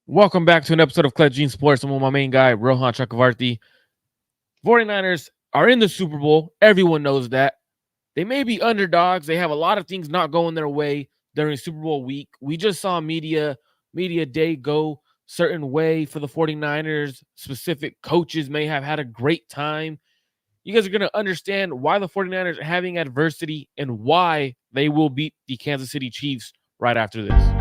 Welcome back to an episode of Clutch Gene Sports. I'm with my main guy, Rohan Chakravarthi. 49ers are in the Super Bowl. Everyone knows that. They may be underdogs. They have a lot of things not going their way during Super Bowl week. We just saw media day go certain way for the 49ers. Specific coaches may have had a great time. You guys are going to understand why the 49ers are having adversity and why they will beat the Kansas City Chiefs right after this.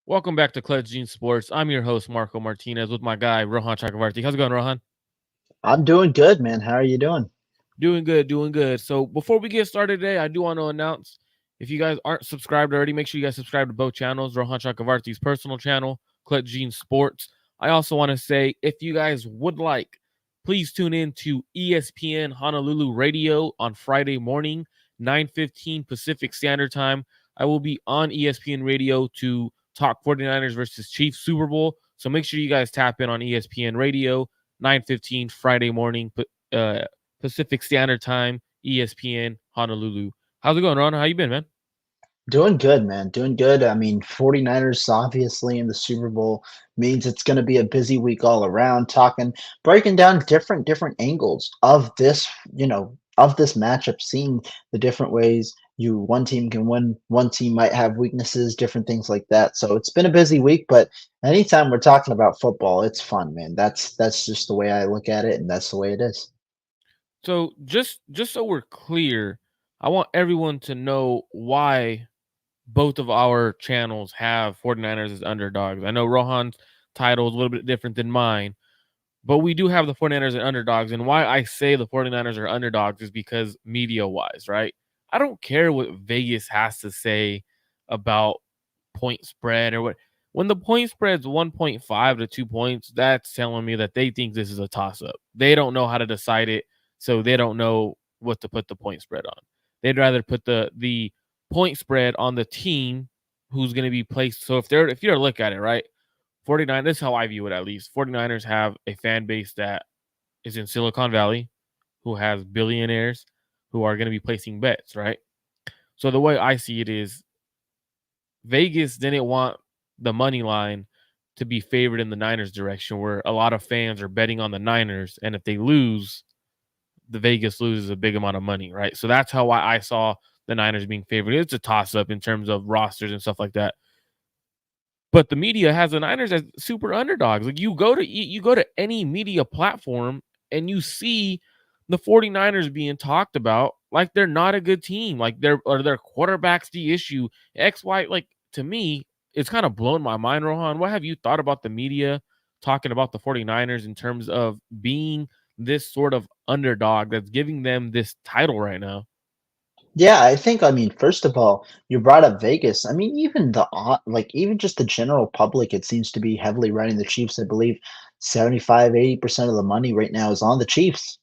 Welcome back to Clutch Gene Sports. I'm your host, Marco Martinez, with my guy, Rohan Chakravarthi. How's it going, Rohan? I'm doing good, man. How are you doing? Doing good, doing good. So before we get started today, I do want to announce, if you guys aren't subscribed already, make sure you guys subscribe to both channels, Rohan Chakravarthi's personal channel, Clutch Gene Sports. I also want to say, if you guys would like, please tune in to ESPN Honolulu Radio on Friday morning, 9:15 Pacific Standard Time. I will be on ESPN Radio to talk 49ers versus Chiefs Super Bowl. So make sure you guys tap in on ESPN Radio, 9:15 Friday morning, Pacific Standard Time, ESPN Honolulu. How's it going, Ron? How you been, man? Doing good, man. Doing good. I mean, 49ers obviously in the Super Bowl means it's going to be a busy week all around, breaking down different angles of this matchup, seeing the different ways one team can win, one team might have weaknesses, different things like that. So it's been a busy week, but anytime we're talking about football, it's fun, man. That's just the way I look at it, and that's the way it is. So just so we're clear, I want everyone to know why both of our channels have 49ers as underdogs. I know Rohan's title is a little bit different than mine, but we do have the 49ers as underdogs. And why I say the 49ers are underdogs is because media-wise, right? I don't care what Vegas has to say about point spread or what. When the point spread's 1.5 to 2 points, that's telling me that they think this is a toss-up. They don't know how to decide it, so they don't know what to put the point spread on. They'd rather put the point spread on the team who's going to be placed. So if you're to look at it, right? 49, this is how I view it at least. 49ers have a fan base that is in Silicon Valley, who has billionaires who are going to be placing bets, right? So the way I see it is Vegas didn't want the money line to be favored in the Niners direction, where a lot of fans are betting on the Niners, and if they lose, the Vegas loses a big amount of money, right? So that's how I saw the Niners being favored. It's a toss up in terms of rosters and stuff like that. But the media has the Niners as super underdogs. Like you go to any media platform and you see the 49ers being talked about like they're not a good team. Like their quarterback's the issue. XY, like to me, it's kind of blown my mind, Rohan. What have you thought about the media talking about the 49ers in terms of being this sort of underdog that's giving them this title right now? Yeah, I mean, first of all, you brought up Vegas. I mean, even just the general public, it seems to be heavily riding the Chiefs. I believe 75, 80% of the money right now is on the Chiefs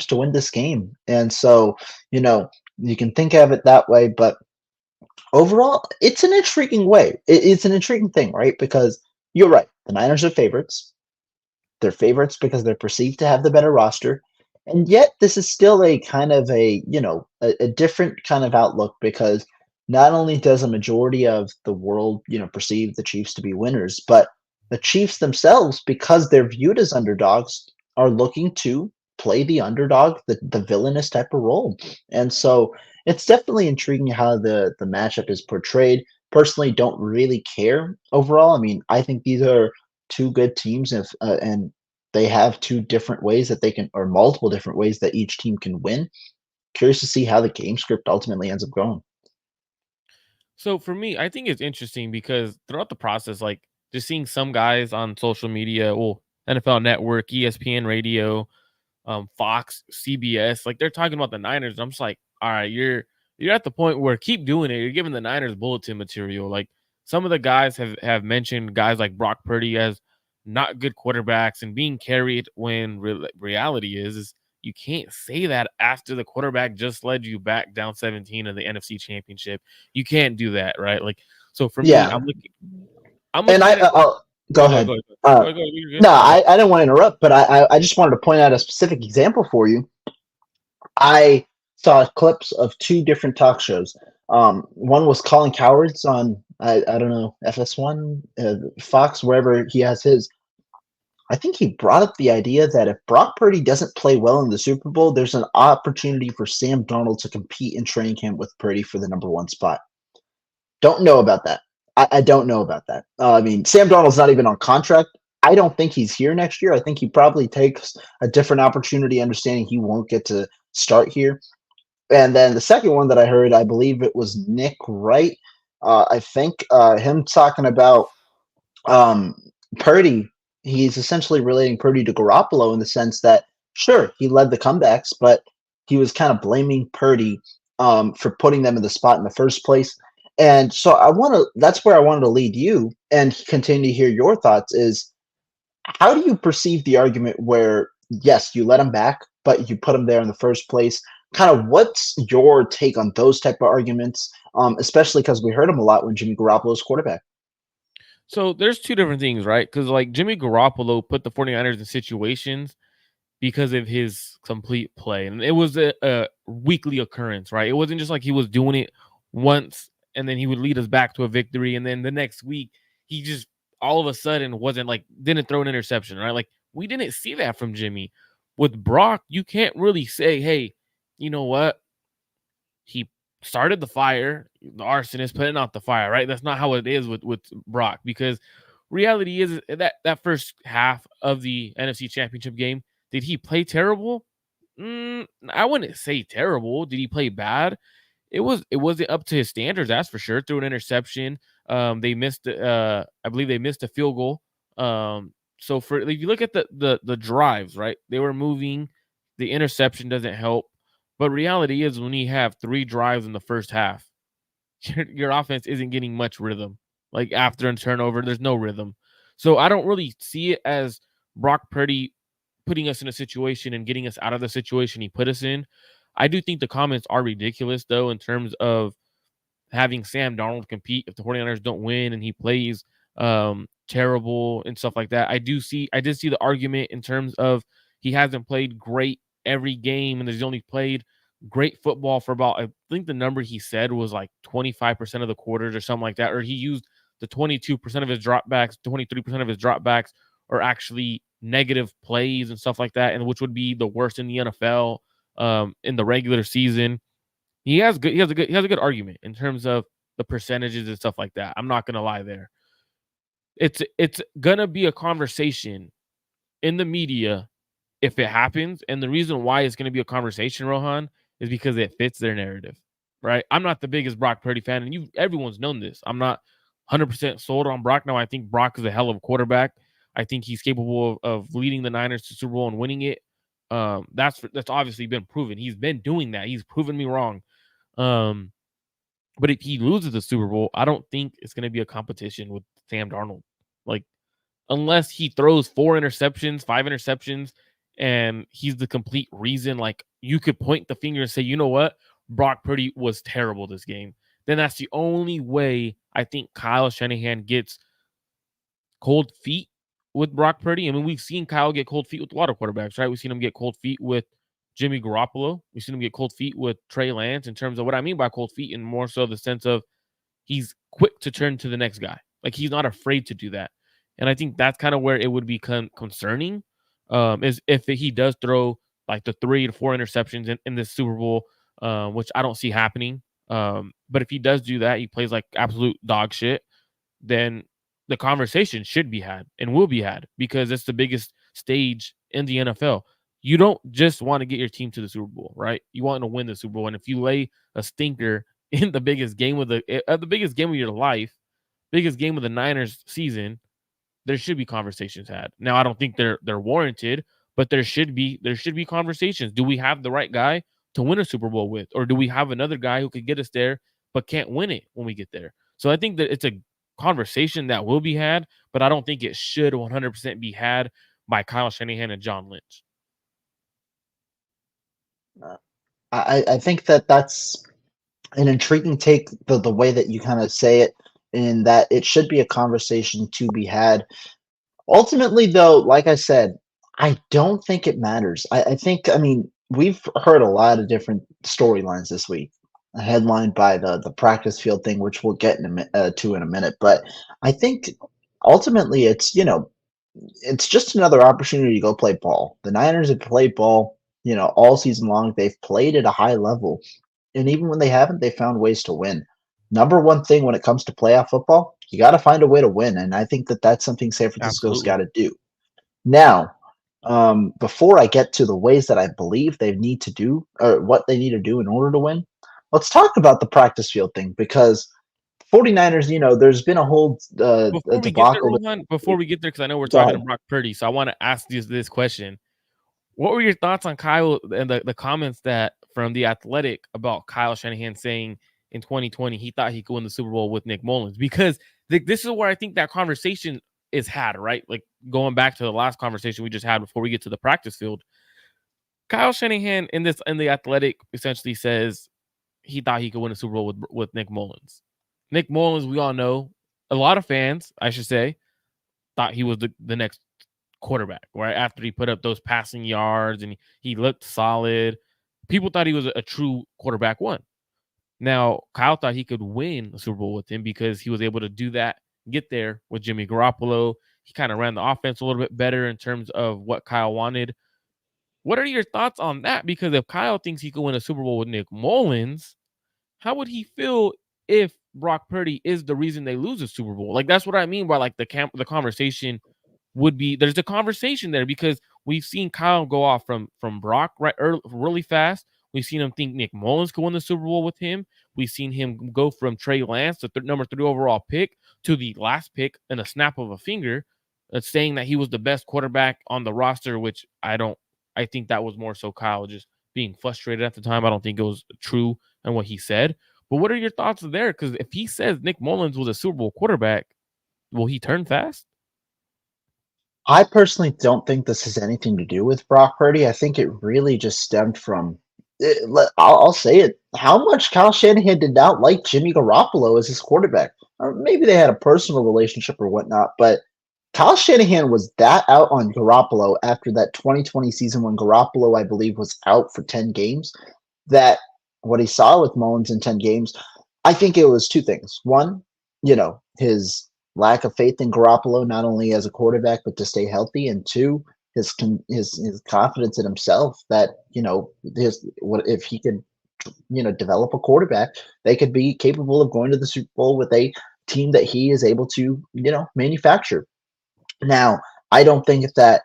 to win this game. And so, you know, you can think of it that way, but overall, it's an intriguing way. It's an intriguing thing, right? Because you're right. The Niners are favorites. They're favorites because they're perceived to have the better roster. And yet, this is still a kind of a different kind of outlook because not only does a majority of the world, perceive the Chiefs to be winners, but the Chiefs themselves, because they're viewed as underdogs, are looking to play the underdog, the villainous type of role. And so it's definitely intriguing how the matchup is portrayed. Personally, don't really care overall. I mean, I think these are two good teams, and they have two different ways that they can, or multiple different ways that each team can win. Curious to see how the game script ultimately ends up going. So for me, I think it's interesting because throughout the process, like just seeing some guys on social media, well, NFL Network, ESPN Radio, Fox, CBS, like they're talking about the Niners. I'm just like, all right, you're at the point where keep doing it. You're giving the Niners bulletin material. Like some of the guys have mentioned guys like Brock Purdy as not good quarterbacks and being carried when reality is you can't say that after the quarterback just led you back down 17 in the NFC Championship. You can't do that, right? Like, so for me, Yeah, I'm and looking at it. I'll go Oh, go ahead, ahead. go ahead, Uh, go ahead, go ahead. You're good. no, Go ahead. I didn't want to interrupt, but I just wanted to point out a specific example for you. I saw clips of two different talk shows. One was Colin Coward's on I don't know FS1, Fox, wherever he has his. I think he brought up the idea that if Brock Purdy doesn't play well in the Super Bowl, there's an opportunity for Sam Darnold to compete in training camp with Purdy for the number one spot. Don't know about that. I don't know about that. I mean, Sam Darnold's not even on contract. I don't think he's here next year. I think he probably takes a different opportunity, understanding he won't get to start here. And then the second one that I heard, I believe it was Nick Wright. I think him talking about um, Purdy. He's essentially relating Purdy to Garoppolo in the sense that, sure, he led the comebacks, but he was kind of blaming Purdy for putting them in the spot in the first place. And so that's where I wanted to lead you and continue to hear your thoughts is how do you perceive the argument where, yes, you let him back, but you put him there in the first place? Kind of what's your take on those type of arguments, especially because we heard him a lot when Jimmy Garoppolo was quarterback? So there's two different things, right? Because like Jimmy Garoppolo put the 49ers in situations because of his complete play. And it was a weekly occurrence, right? It wasn't just like he was doing it once and then he would lead us back to a victory. And then the next week, he just all of a sudden wasn't like, didn't throw an interception, right? Like we didn't see that from Jimmy. With Brock, you can't really say, hey, you know what? He started the fire, the arsonist putting out the fire, right? That's not how it is with Brock because reality is that first half of the NFC Championship game, did he play terrible? I wouldn't say terrible. Did he play bad? It wasn't up to his standards, that's for sure. Threw an interception. They missed I believe they missed a field goal. So for if you look at the drives, right? They were moving. The interception doesn't help. But reality is when you have 3 drives in the first half, your offense isn't getting much rhythm. Like after a turnover, there's no rhythm. So I don't really see it as Brock Purdy putting us in a situation and getting us out of the situation he put us in. I do think the comments are ridiculous though in terms of having Sam Darnold compete if the 49ers don't win and he plays terrible and stuff like that. I did see the argument in terms of he hasn't played great every game and he's only played great football for about I think the number he said was like 25% of the quarters or something like that. Or he used the 22% of his dropbacks, 23% of his dropbacks are actually negative plays and stuff like that, and which would be the worst in the NFL in the regular season. He has a good argument in terms of the percentages and stuff like that. I'm not gonna lie there. It's gonna be a conversation in the media if it happens, and the reason why it's gonna be a conversation, Rohan, is because it fits their narrative, right? I'm not the biggest Brock Purdy fan, and everyone's known this. I'm not 100% sold on Brock now. I think Brock is a hell of a quarterback. I think he's capable of leading the Niners to Super Bowl and winning it. That's obviously been proven. He's been doing that. He's proven me wrong. Um, but if he loses the Super Bowl, I don't think it's going to be a competition with Sam Darnold. Like, unless he throws 4 interceptions, 5 interceptions, and he's the complete reason, like, you could point the finger and say, you know what? Brock Purdy was terrible this game. Then that's the only way I think Kyle Shanahan gets cold feet with Brock Purdy. I mean, we've seen Kyle get cold feet with a lot of quarterbacks, right? We've seen him get cold feet with Jimmy Garoppolo. We've seen him get cold feet with Trey Lance in terms of what I mean by cold feet, and more so the sense of he's quick to turn to the next guy. Like he's not afraid to do that. And I think that's kind of where it would become concerning is if he does throw like the 3 to 4 interceptions in this Super Bowl, which I don't see happening. But if he does do that, he plays like absolute dog shit, then the conversation should be had and will be had because it's the biggest stage in the NFL. You don't just want to get your team to the Super Bowl, right? You want to win the Super Bowl, and if you lay a stinker in the biggest game of your life, biggest game of the Niners season, there should be conversations had. Now, I don't think they're warranted, but there should be conversations. Do we have the right guy to win a Super Bowl with, or do we have another guy who could get us there but can't win it when we get there? So I think that it's a conversation that will be had, but I don't think it should 100% be had by Kyle Shanahan and John Lynch. Uh, I think that that's an intriguing take, the way that you kind of say it, in that it should be a conversation to be had. Ultimately, though, like I said, I don't think it matters. I think, I mean, we've heard a lot of different storylines this week, headlined by the practice field thing, which we'll get to in a minute. But I think ultimately, it's just another opportunity to go play ball. The Niners have played ball, all season long. They've played at a high level, and even when they haven't, they found ways to win. Number one thing when it comes to playoff football, you got to find a way to win, and I think that that's something San Francisco's got Absolutely. to do. Now, before I get to the ways that I believe they need to do, or what they need to do in order to win, let's talk about the practice field thing, because 49ers, there's been a whole a Before we get there, debacle. Rohan, before we get there, because I know we're Go talking to ahead. Brock Purdy, so I want to ask this question. What were your thoughts on Kyle and the comments that from the Athletic about Kyle Shanahan saying in 2020 he thought he could win the Super Bowl with Nick Mullins? Because this is where I think that conversation is had, right? Like going back to the last conversation we just had before we get to the practice field. Kyle Shanahan in the Athletic essentially says he thought he could win a Super Bowl with Nick Mullins. Nick Mullins, we all know, a lot of fans, I should say, thought he was the next quarterback, right? After he put up those passing yards and he looked solid, people thought he was a true quarterback one. Now, Kyle thought he could win the Super Bowl with him because he was able to do that, get there with Jimmy Garoppolo. He kind of ran the offense a little bit better in terms of what Kyle wanted. What are your thoughts on that? Because if Kyle thinks he could win a Super Bowl with Nick Mullins, how would he feel if Brock Purdy is the reason they lose the Super Bowl? Like that's what I mean by like the conversation would be there's a conversation there because we've seen Kyle go off from Brock really fast. We've seen him think Nick Mullins could win the Super Bowl with him. We've seen him go from Trey Lance, the number 3 overall pick, to the last pick in a snap of a finger, saying that he was the best quarterback on the roster, which I don't. I think that was more so Kyle just being frustrated at the time. I don't think it was true in what he said. But what are your thoughts there? Because if he says Nick Mullins was a Super Bowl quarterback, will he turn fast? I personally don't think this has anything to do with Brock Purdy. I think it really just stemmed from. I'll say it. How much Kyle Shanahan did not like Jimmy Garoppolo as his quarterback. Or maybe they had a personal relationship or whatnot, but Kyle Shanahan was that out on Garoppolo after that 2020 season when Garoppolo, I believe, was out for 10 games. That what he saw with Mullins in 10 games, I think it was two things. One, his lack of faith in Garoppolo, not only as a quarterback, but to stay healthy. And two, his confidence in himself that, his what if he could, develop a quarterback, they could be capable of going to the Super Bowl with a team that he is able to, manufacture. Now, I don't think that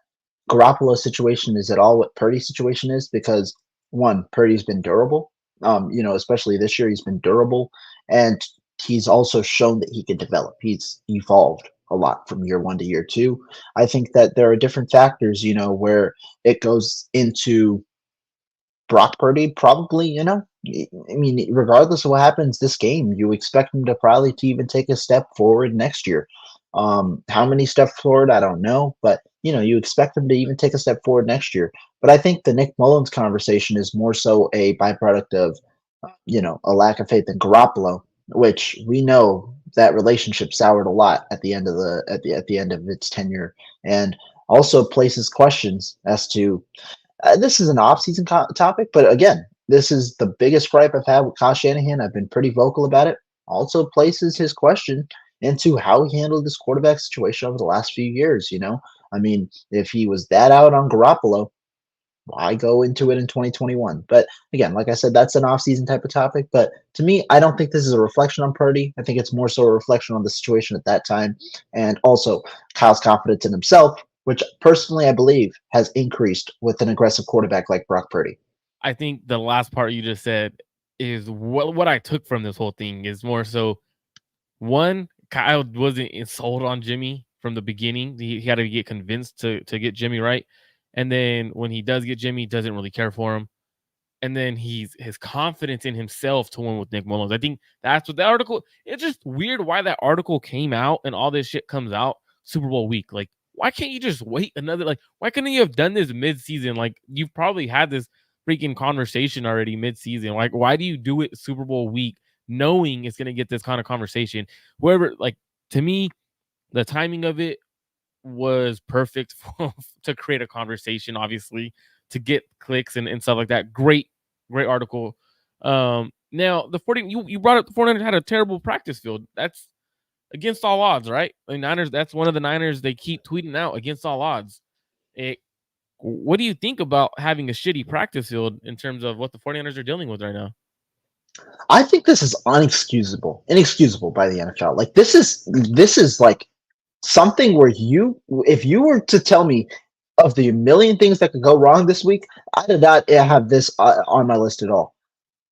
Garoppolo's situation is at all what Purdy's situation is because one, Purdy's been durable. Especially this year, he's been durable, and he's also shown that he can develop. He's evolved a lot from year one to year two. I think that there are different factors, where it goes into Brock Purdy probably, I mean, regardless of what happens this game, you expect him to probably to even take a step forward next year. How many steps forward, I don't know, but you expect him to even take a step forward next year. But I think the Nick Mullins conversation is more so a byproduct of, a lack of faith in Garoppolo, which we know that relationship soured a lot at the end of the end of its tenure, and also places questions as to this is an off-season topic, but again, this is the biggest gripe I've had with Kyle Shanahan. I've been pretty vocal about it. Also places his question into how he handled this quarterback situation over the last few years. I mean, if he was that out on Garoppolo, why go into it in 2021? But again, like I said, that's an off-season type of topic. But to me, I don't think this is a reflection on Purdy. I think it's more so a reflection on the situation at that time, and also Kyle's confidence in himself, which personally I believe has increased with an aggressive quarterback like Brock Purdy. I think the last part you just said is what I took from this whole thing is more so one, Kyle wasn't sold on Jimmy from the beginning. He had to get convinced to get Jimmy right. And then when he does get Jimmy, doesn't really care for him. and then his confidence in himself to win with Nick Mullins. I think that's what the article. It's just weird why that article came out and all this shit comes out Super Bowl week. Like, why can't you just wait another? Like, why couldn't you have done this mid-season? Like, you've probably had this freaking conversation already mid-season. Like, why do you do it Super Bowl week, knowing it's gonna get this kind of conversation? Whoever, like, to me, the timing of it was perfect to create a conversation, obviously, to get clicks and stuff like that. Great article. Now the 40 you brought up the 49ers had a terrible practice field. That's against all odds, right? The Niners, that's one of the Niners they keep tweeting out against all odds. It, what do you think about having a shitty practice field in terms of what the 49ers are dealing with right now? I think this is inexcusable by the NFL. Like this is like something where if you were to tell me of the million things that could go wrong this week, I did not have this on my list at all.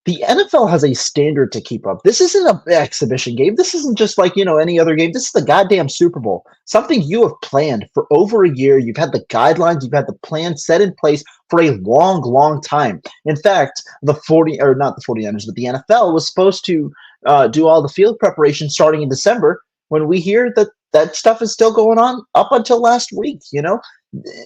The NFL has a standard to keep up. This isn't an exhibition game. This isn't just like, any other game. This is the goddamn Super Bowl. Something you have planned for over a year. You've had the guidelines, you've had the plan set in place for a long, long time. In fact, not the 49ers, but the NFL was supposed to do all the field preparation starting in December when we hear that that stuff is still going on up until last week.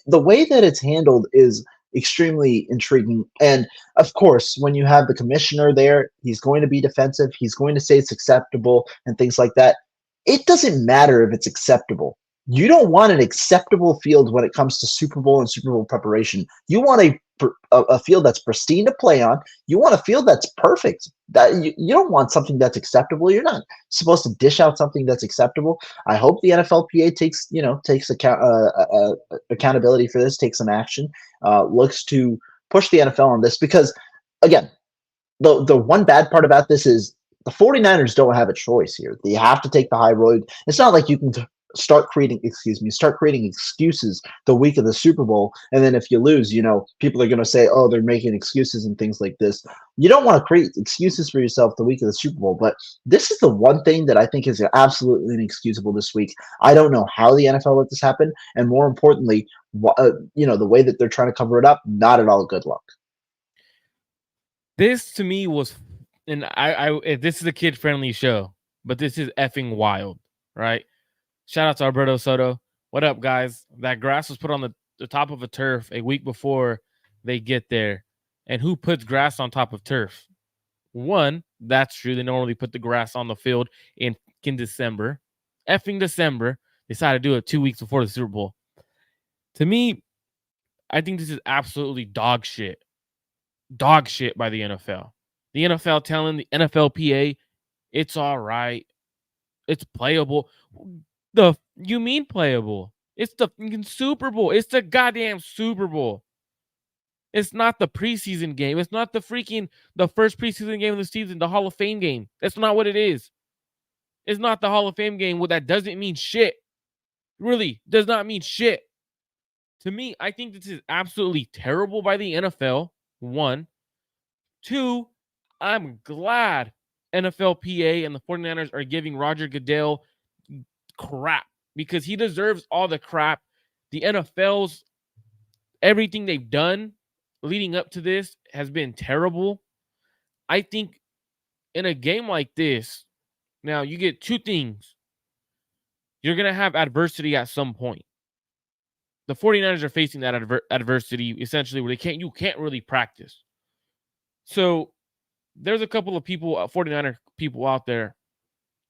The way that it's handled is extremely intriguing. And of course, when you have the commissioner there, he's going to be defensive. He's going to say it's acceptable and things like that. It doesn't matter if it's acceptable. You don't want an acceptable field when it comes to Super Bowl and Super Bowl preparation. You want a field that's pristine to play on. You want a field that's perfect. That you don't want something that's acceptable. You're not supposed to dish out something that's acceptable. I hope the NFLPA takes accountability for this, takes some action, looks to push the NFL on this because, again, the one bad part about this is the 49ers don't have a choice here. They have to take the high road. It's not like you can start creating excuses the week of the Super Bowl, and then if you lose, people are going to say, oh, they're making excuses and things like this. You don't want to create excuses for yourself the week of the Super Bowl, but this is the one thing that I think is absolutely inexcusable this week. I don't know how the NFL let this happen, and more importantly, the way that they're trying to cover it up, not at all good luck. This to me was, and this is a kid friendly show, but this is effing wild, right? Shout out to Alberto Soto. What up, guys? That grass was put on the top of a turf a week before they get there. And who puts grass on top of turf? One, that's true. They normally put the grass on the field in December. Effing December. They decided to do it 2 weeks before the Super Bowl. To me, I think this is absolutely dog shit. Dog shit by the NFL. The NFL telling the NFLPA it's all right. It's playable. You mean playable? It's the Super Bowl. It's the goddamn Super Bowl. It's not the preseason game. It's not the first preseason game of the season, the Hall of Fame game. That's not what it is. It's not the Hall of Fame game. Well, that doesn't mean shit. Really does not mean shit. To me, I think this is absolutely terrible by the NFL. One. Two, I'm glad NFLPA and the 49ers are giving Roger Goodell crap because he deserves all the crap. The NFL's everything they've done leading up to this has been terrible. I think in a game like this, now you get two things. You're going to have adversity at some point. The 49ers are facing that adversity essentially where you can't really practice. So there's a couple of people, 49er people out there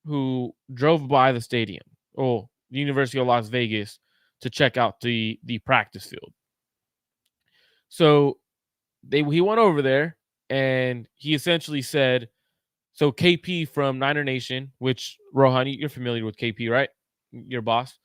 who drove by the stadium, the University of Las Vegas, to check out the practice field. So he went over there and he essentially said, so KP from Niner Nation, which Rohan, you're familiar with KP, right? Your boss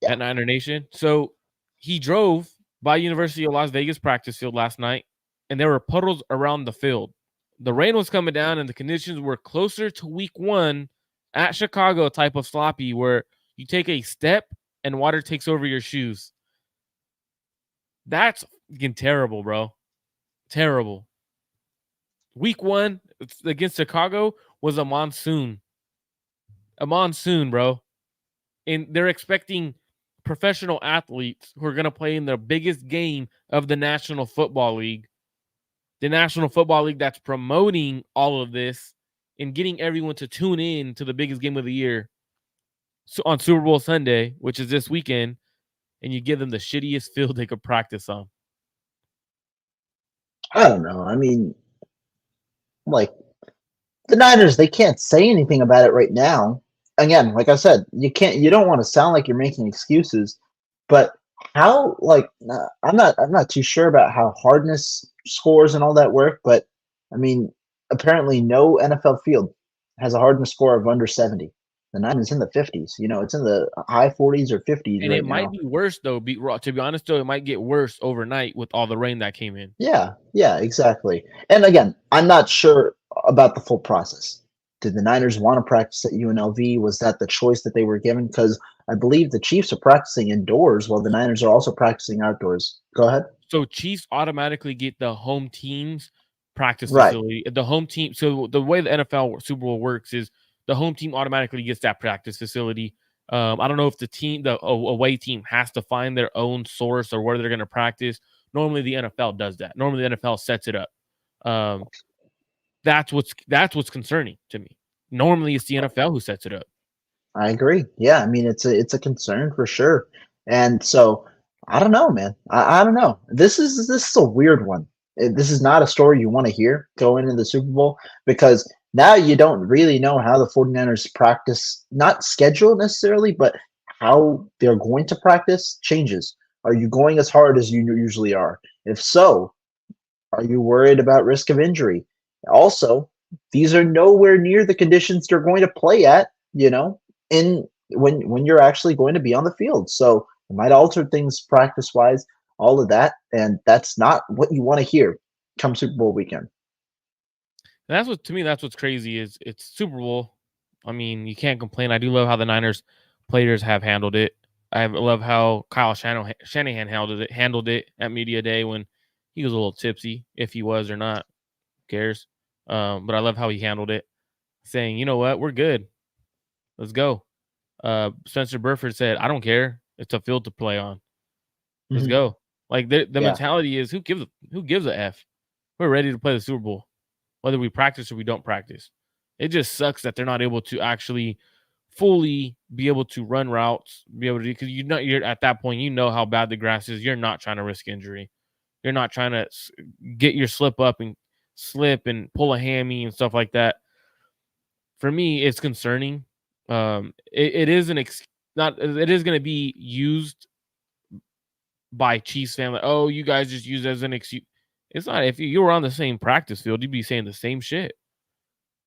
at Niner Nation. So he drove by University of Las Vegas practice field last night, and there were puddles around the field. The rain was coming down, and the conditions were closer to week 1 at Chicago type of sloppy, where you take a step and water takes over your shoes. That's fucking terrible, bro. Terrible. Week 1 against Chicago was a monsoon. A monsoon, bro. And they're expecting professional athletes who are going to play in the biggest game of the National Football League. the National Football League that's promoting all of this and getting everyone to tune in to the biggest game of the year on Super Bowl Sunday, which is this weekend, and you give them the shittiest field they could practice on. I don't know. I mean, like the Niners, they can't say anything about it right now. Again, like I said, you don't want to sound like you're making excuses, but how I'm not too sure about how hardness scores and all that work, but I mean, apparently no NFL field has a hardness score of under 70. The Niners in the 50s. It's in the high 40s or 50s And it right might now. be worse though. To be honest, though, it might get worse overnight with all the rain that came in. Yeah, yeah, exactly. And again, I'm not sure about the full process. Did the Niners want to practice at UNLV? Was that the choice that they were given? Because I believe the Chiefs are practicing indoors while the Niners are also practicing outdoors. Go ahead. So Chiefs automatically get the home team's practice Right. facility. The home team. So the way the NFL Super Bowl works is the home team automatically gets that practice facility. I don't know if the away team has to find their own source or where they're going to practice. Normally, the NFL does that. Normally, the NFL sets it up. Um, that's what's concerning to me. Normally, it's the NFL who sets it up. I agree. Yeah, I mean it's a concern for sure. And so I don't know, man. I don't know. This is a weird one. This is not a story you want to hear going into the Super Bowl because now you don't really know how the 49ers practice, not schedule necessarily, but how they're going to practice changes. Are you going as hard as you usually are? If so, are you worried about risk of injury? Also, these are nowhere near the conditions you're going to play at, in when you're actually going to be on the field. So it might alter things practice wise, all of that, and that's not what you want to hear come Super Bowl weekend. And that's what to me. That's what's crazy is it's Super Bowl. I mean, you can't complain. I do love how the Niners players have handled it. Love how Kyle Shanahan handled it at media day when he was a little tipsy, if he was or not, who cares. But I love how he handled it, saying, "You know what, we're good. Let's go." Spencer Burford said, "I don't care. It's a field to play on. Let's Mhm. go." Like the Yeah, mentality is, who gives a f? We're ready to play the Super Bowl, whether we practice or we don't practice. It just sucks that they're not able to actually fully be able to run routes, be able to because you're at that point, you know how bad the grass is. You're not trying to risk injury. You're not trying to get your slip and pull a hammy and stuff like that. For me, it's concerning. It is not. It is going to be used by Chiefs fan. Like, oh, you guys just use it as an excuse. It's not. If you were on the same practice field, you'd be saying the same shit.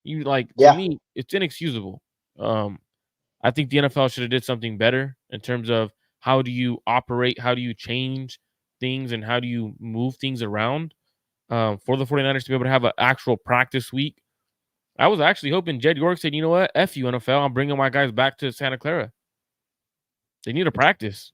You like to yeah, me, it's inexcusable. Um, I think the NFL should have did something better in terms of how do you operate, how do you change things, and how do you move things around for the 49ers to be able to have an actual practice week. I was actually hoping Jed York said, you know what, F you, NFL, I'm bringing my guys back to Santa Clara. They need a practice.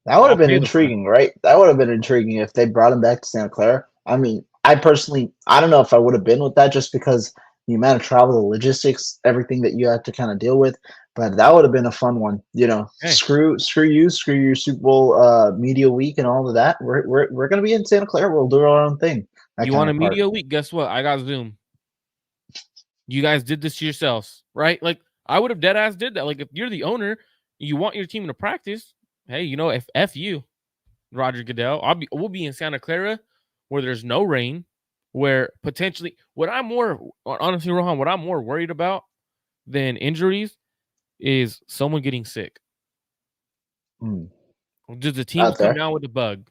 that would I'll have been pay the fine. intriguing, right? That would have been intriguing if they brought him back to Santa Clara. I mean, I personally, I don't know if I would have been with that just because the amount of travel, the logistics, everything that you had to kind of deal with. But that would have been a fun one. Hey, Screw you, screw your Super Bowl media week and all of that. We're gonna be in Santa Clara. We'll do our own thing. That you kind want a of part. media week? Guess what? I got Zoom. You guys did this to yourselves, right? Like I would have dead ass did that. Like if you're the owner, you want your team to practice. Hey, if F you, Roger Goodell. We'll be in Santa Clara where there's no rain, where potentially what I'm more honestly, Rohan, what I'm more worried about than injuries is someone getting sick. Mm, Does the teams out come there. down with the bug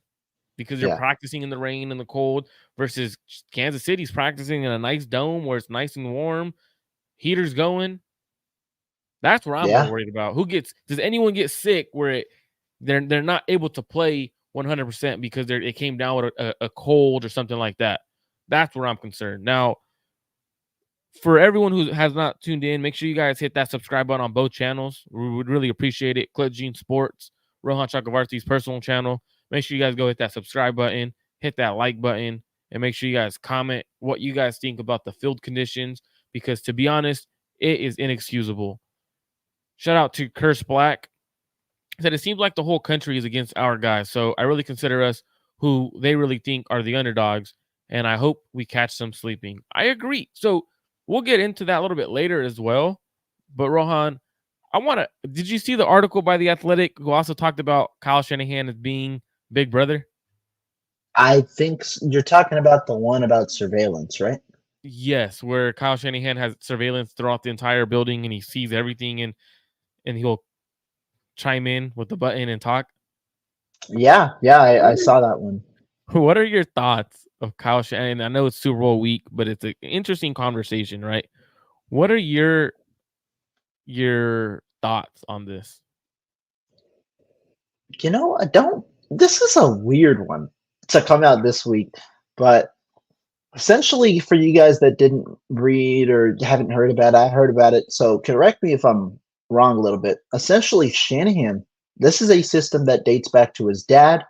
because you're Yeah, practicing in the rain and the cold versus Kansas City's practicing in a nice dome where it's nice and warm, heaters going? That's what I'm more yeah. worried about. Does anyone get sick where they're not able to play 100% because it came down with a cold or something like that? That's where I'm concerned. Now, for everyone who has not tuned in, make sure you guys hit that subscribe button on both channels. We would really appreciate it. Clip Gene Sports, Rohan Chakravarthi's personal channel. Make sure you guys go hit that subscribe button, hit that like button, and make sure you guys comment what you guys think about the field conditions because, to be honest, it is inexcusable. Shout out to Curse Black. Said it seems like the whole country is against our guys. So I really consider us who they really think are the underdogs. and I hope we catch them sleeping. I agree. So we'll get into that a little bit later as well. But Rohan, did you see the article by The Athletic who also talked about Kyle Shanahan as being Big Brother? I think you're talking about the one about surveillance, right? Yes, where Kyle Shanahan has surveillance throughout the entire building and he sees everything and he'll chime in with the button and talk. Yeah, I saw that one. What are your thoughts of Kyle Shanahan? I know it's Super Bowl week, but it's an interesting conversation, right? What are your thoughts on this? I don't. This is a weird one to come out this week, but essentially, for you guys that didn't read or haven't heard about it, I heard about it. So correct me if I'm wrong a little bit. Essentially, Shanahan, this is a system that dates back to his dad.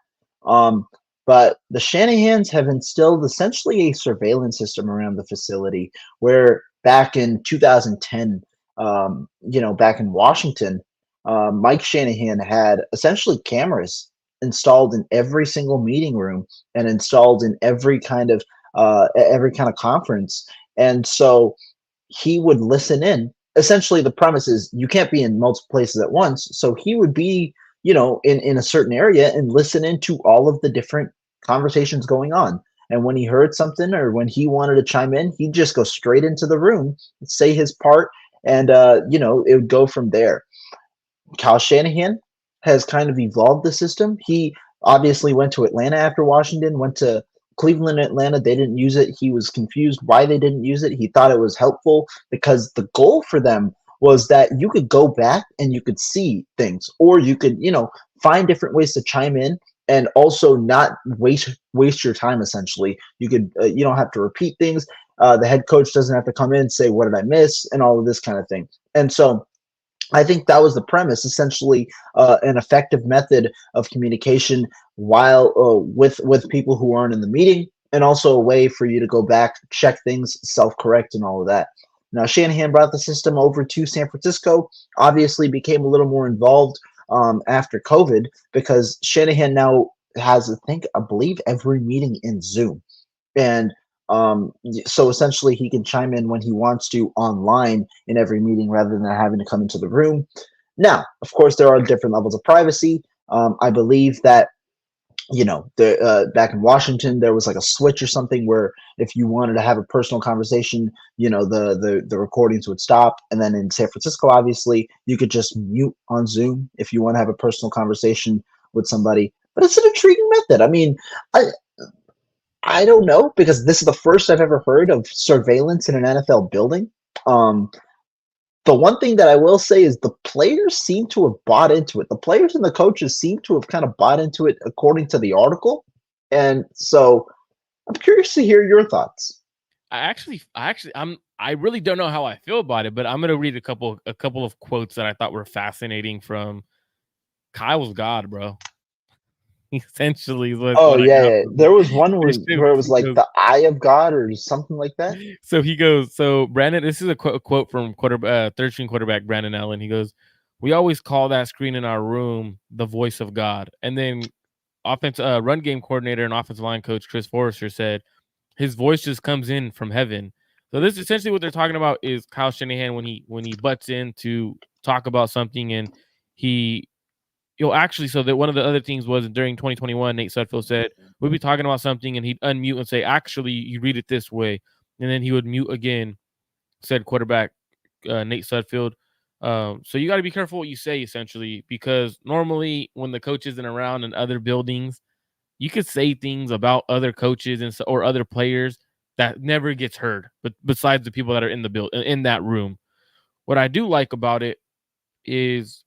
Um, but the Shanahans have instilled essentially a surveillance system around the facility where back in 2010, back in Washington, Mike Shanahan had essentially cameras installed in every single meeting room and installed in every kind of conference. And so he would listen in. Essentially, the premise is you can't be in multiple places at once. So he would be, in a certain area and listen into all of the different conversations going on. And when he heard something or when he wanted to chime in, he'd just go straight into the room, say his part, and it would go from there. Kyle Shanahan has kind of evolved the system. He obviously went to Atlanta after Washington, went to Cleveland, Atlanta. They didn't use it. He was confused why they didn't use it. He thought it was helpful because the goal for them was that you could go back and you could see things, or you could, find different ways to chime in and also not waste your time. Essentially, you don't have to repeat things. The head coach doesn't have to come in and say, "What did I miss?" and all of this kind of thing. And so I think that was the premise, essentially, an effective method of communication while with people who aren't in the meeting, and also a way for you to go back, check things, self-correct, and all of that. Now, Shanahan brought the system over to San Francisco. Obviously, became a little more involved after COVID because Shanahan now has, I believe, every meeting in Zoom. And so essentially, he can chime in when he wants to online in every meeting rather than having to come into the room. Now, of course, there are different levels of privacy. I believe that back in Washington, there was like a switch or something where if you wanted to have a personal conversation, the recordings would stop. And then in San Francisco, obviously, you could just mute on Zoom if you want to have a personal conversation with somebody. But it's an intriguing method. I mean, I I don't know because this is the first I've ever heard of surveillance in an NFL building. Um, the one thing that I will say is the players seem to have bought into it. The players and the coaches seem to have kind of bought into it according to the article. And so I'm curious to hear your thoughts. I really don't know how I feel about it, but I'm gonna read a couple of quotes that I thought were fascinating from Kyle's God, bro. Essentially, is Oh what I yeah, got yeah. from There was one this where it was He like goes, the eye of God or something like that. so Brandon, this is a quote from third string quarterback Brandon Allen. He goes, "We always call that screen in our room the voice of God." And then run game coordinator and offensive line coach Chris Forrester said, his voice just comes in from heaven. So this is essentially what they're talking about is Kyle Shanahan when he butts in to talk about something and he actually, so that one of the other things was during 2021, Nate Sudfeld said we'd be talking about something and he'd unmute and say, actually, you read it this way, and then he would mute again. Said quarterback Nate Sudfeld. So you got to be careful what you say, essentially, because normally when the coach isn't around in other buildings, you could say things about other coaches or other players that never gets heard, but besides the people that are in that room. What I do like about it is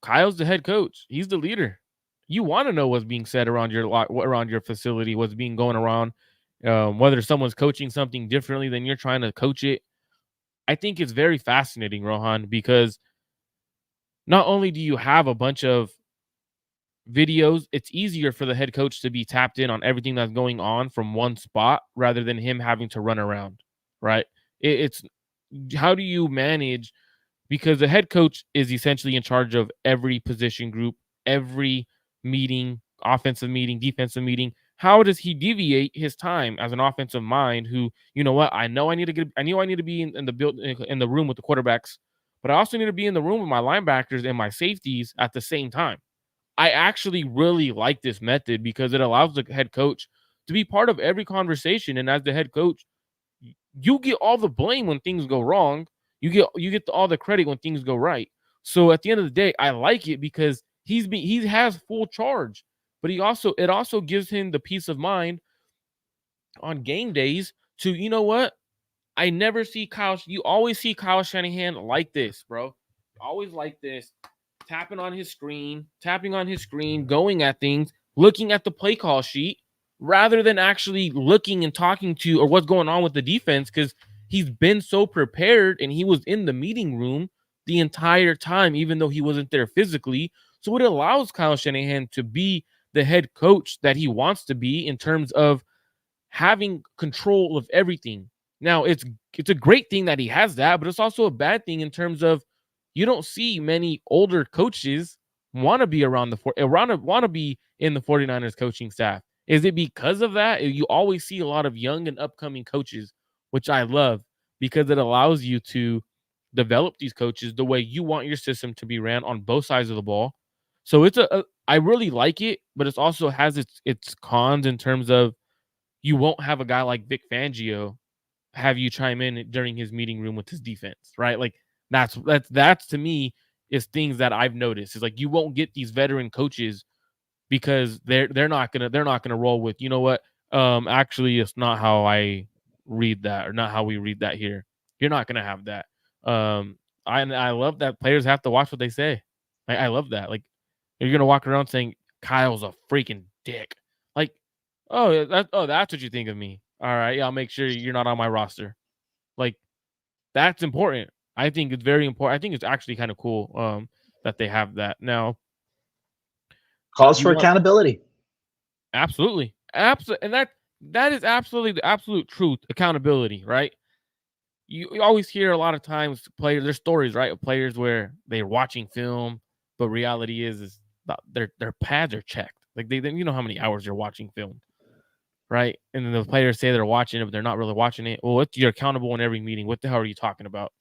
Kyle's the head coach. He's the leader. You want to know what's being said around your facility, what's being going around, whether someone's coaching something differently than you're trying to coach it. I think it's very fascinating, Rohan, because not only do you have a bunch of videos, it's easier for the head coach to be tapped in on everything that's going on from one spot rather than him having to run around, right? It's how do you manage, because the head coach is essentially in charge of every position group, every meeting, offensive meeting, defensive meeting. how does he deviate his time as an offensive mind who, you know what, I knew I need to be in the build in the room with the quarterbacks, but I also need to be in the room with my linebackers and my safeties at the same time. I actually really like this method because it allows the head coach to be part of every conversation. And as the head coach, you get all the blame when things go wrong. You get all the credit when things go right. So at the end of the day, I like it because he has full charge, but it also gives him the peace of mind on game days to, you know what, I never see Kyle. You always see Kyle Shanahan like this, bro. Always like this, tapping on his screen, going at things, looking at the play call sheet, rather than actually looking and talking to or what's going on with the defense, because he's been so prepared and he was in the meeting room the entire time, even though he wasn't there physically. So it allows Kyle Shanahan to be the head coach that he wants to be in terms of having control of everything. Now, it's a great thing that he has that, but it's also a bad thing in terms of you don't see many older coaches want to be around want to be in the 49ers coaching staff. Is it because of that? You always see a lot of young and upcoming coaches, which I love because it allows you to develop these coaches the way you want your system to be ran on both sides of the ball. So I really like it, but it also has its cons in terms of you won't have a guy like Vic Fangio have you chime in during his meeting room with his defense, right? Like that's to me is things that I've noticed. Is like you won't get these veteran coaches because they're not gonna roll with, you know what? Actually it's not how I read that or not how we read that here. You're not gonna have that. I love that players have to watch what they say. I love that. Like you're gonna walk around saying Kyle's a freaking dick. Like, that's what you think of me. All right, yeah, I'll make sure you're not on my roster. Like, that's important. I think it's very important. I think it's actually kind of cool that they have that. Now, Calls you for want accountability. absolutely. Absolutely. And that is absolutely the absolute truth, accountability, right? You always hear a lot of times players there's stories, right, of players where they're watching film, but reality is their pads are checked. Like they you know how many hours you're watching film, right? And then the players say they're watching it, but they're not really watching it. Well, you're accountable in every meeting. What the hell are you talking about?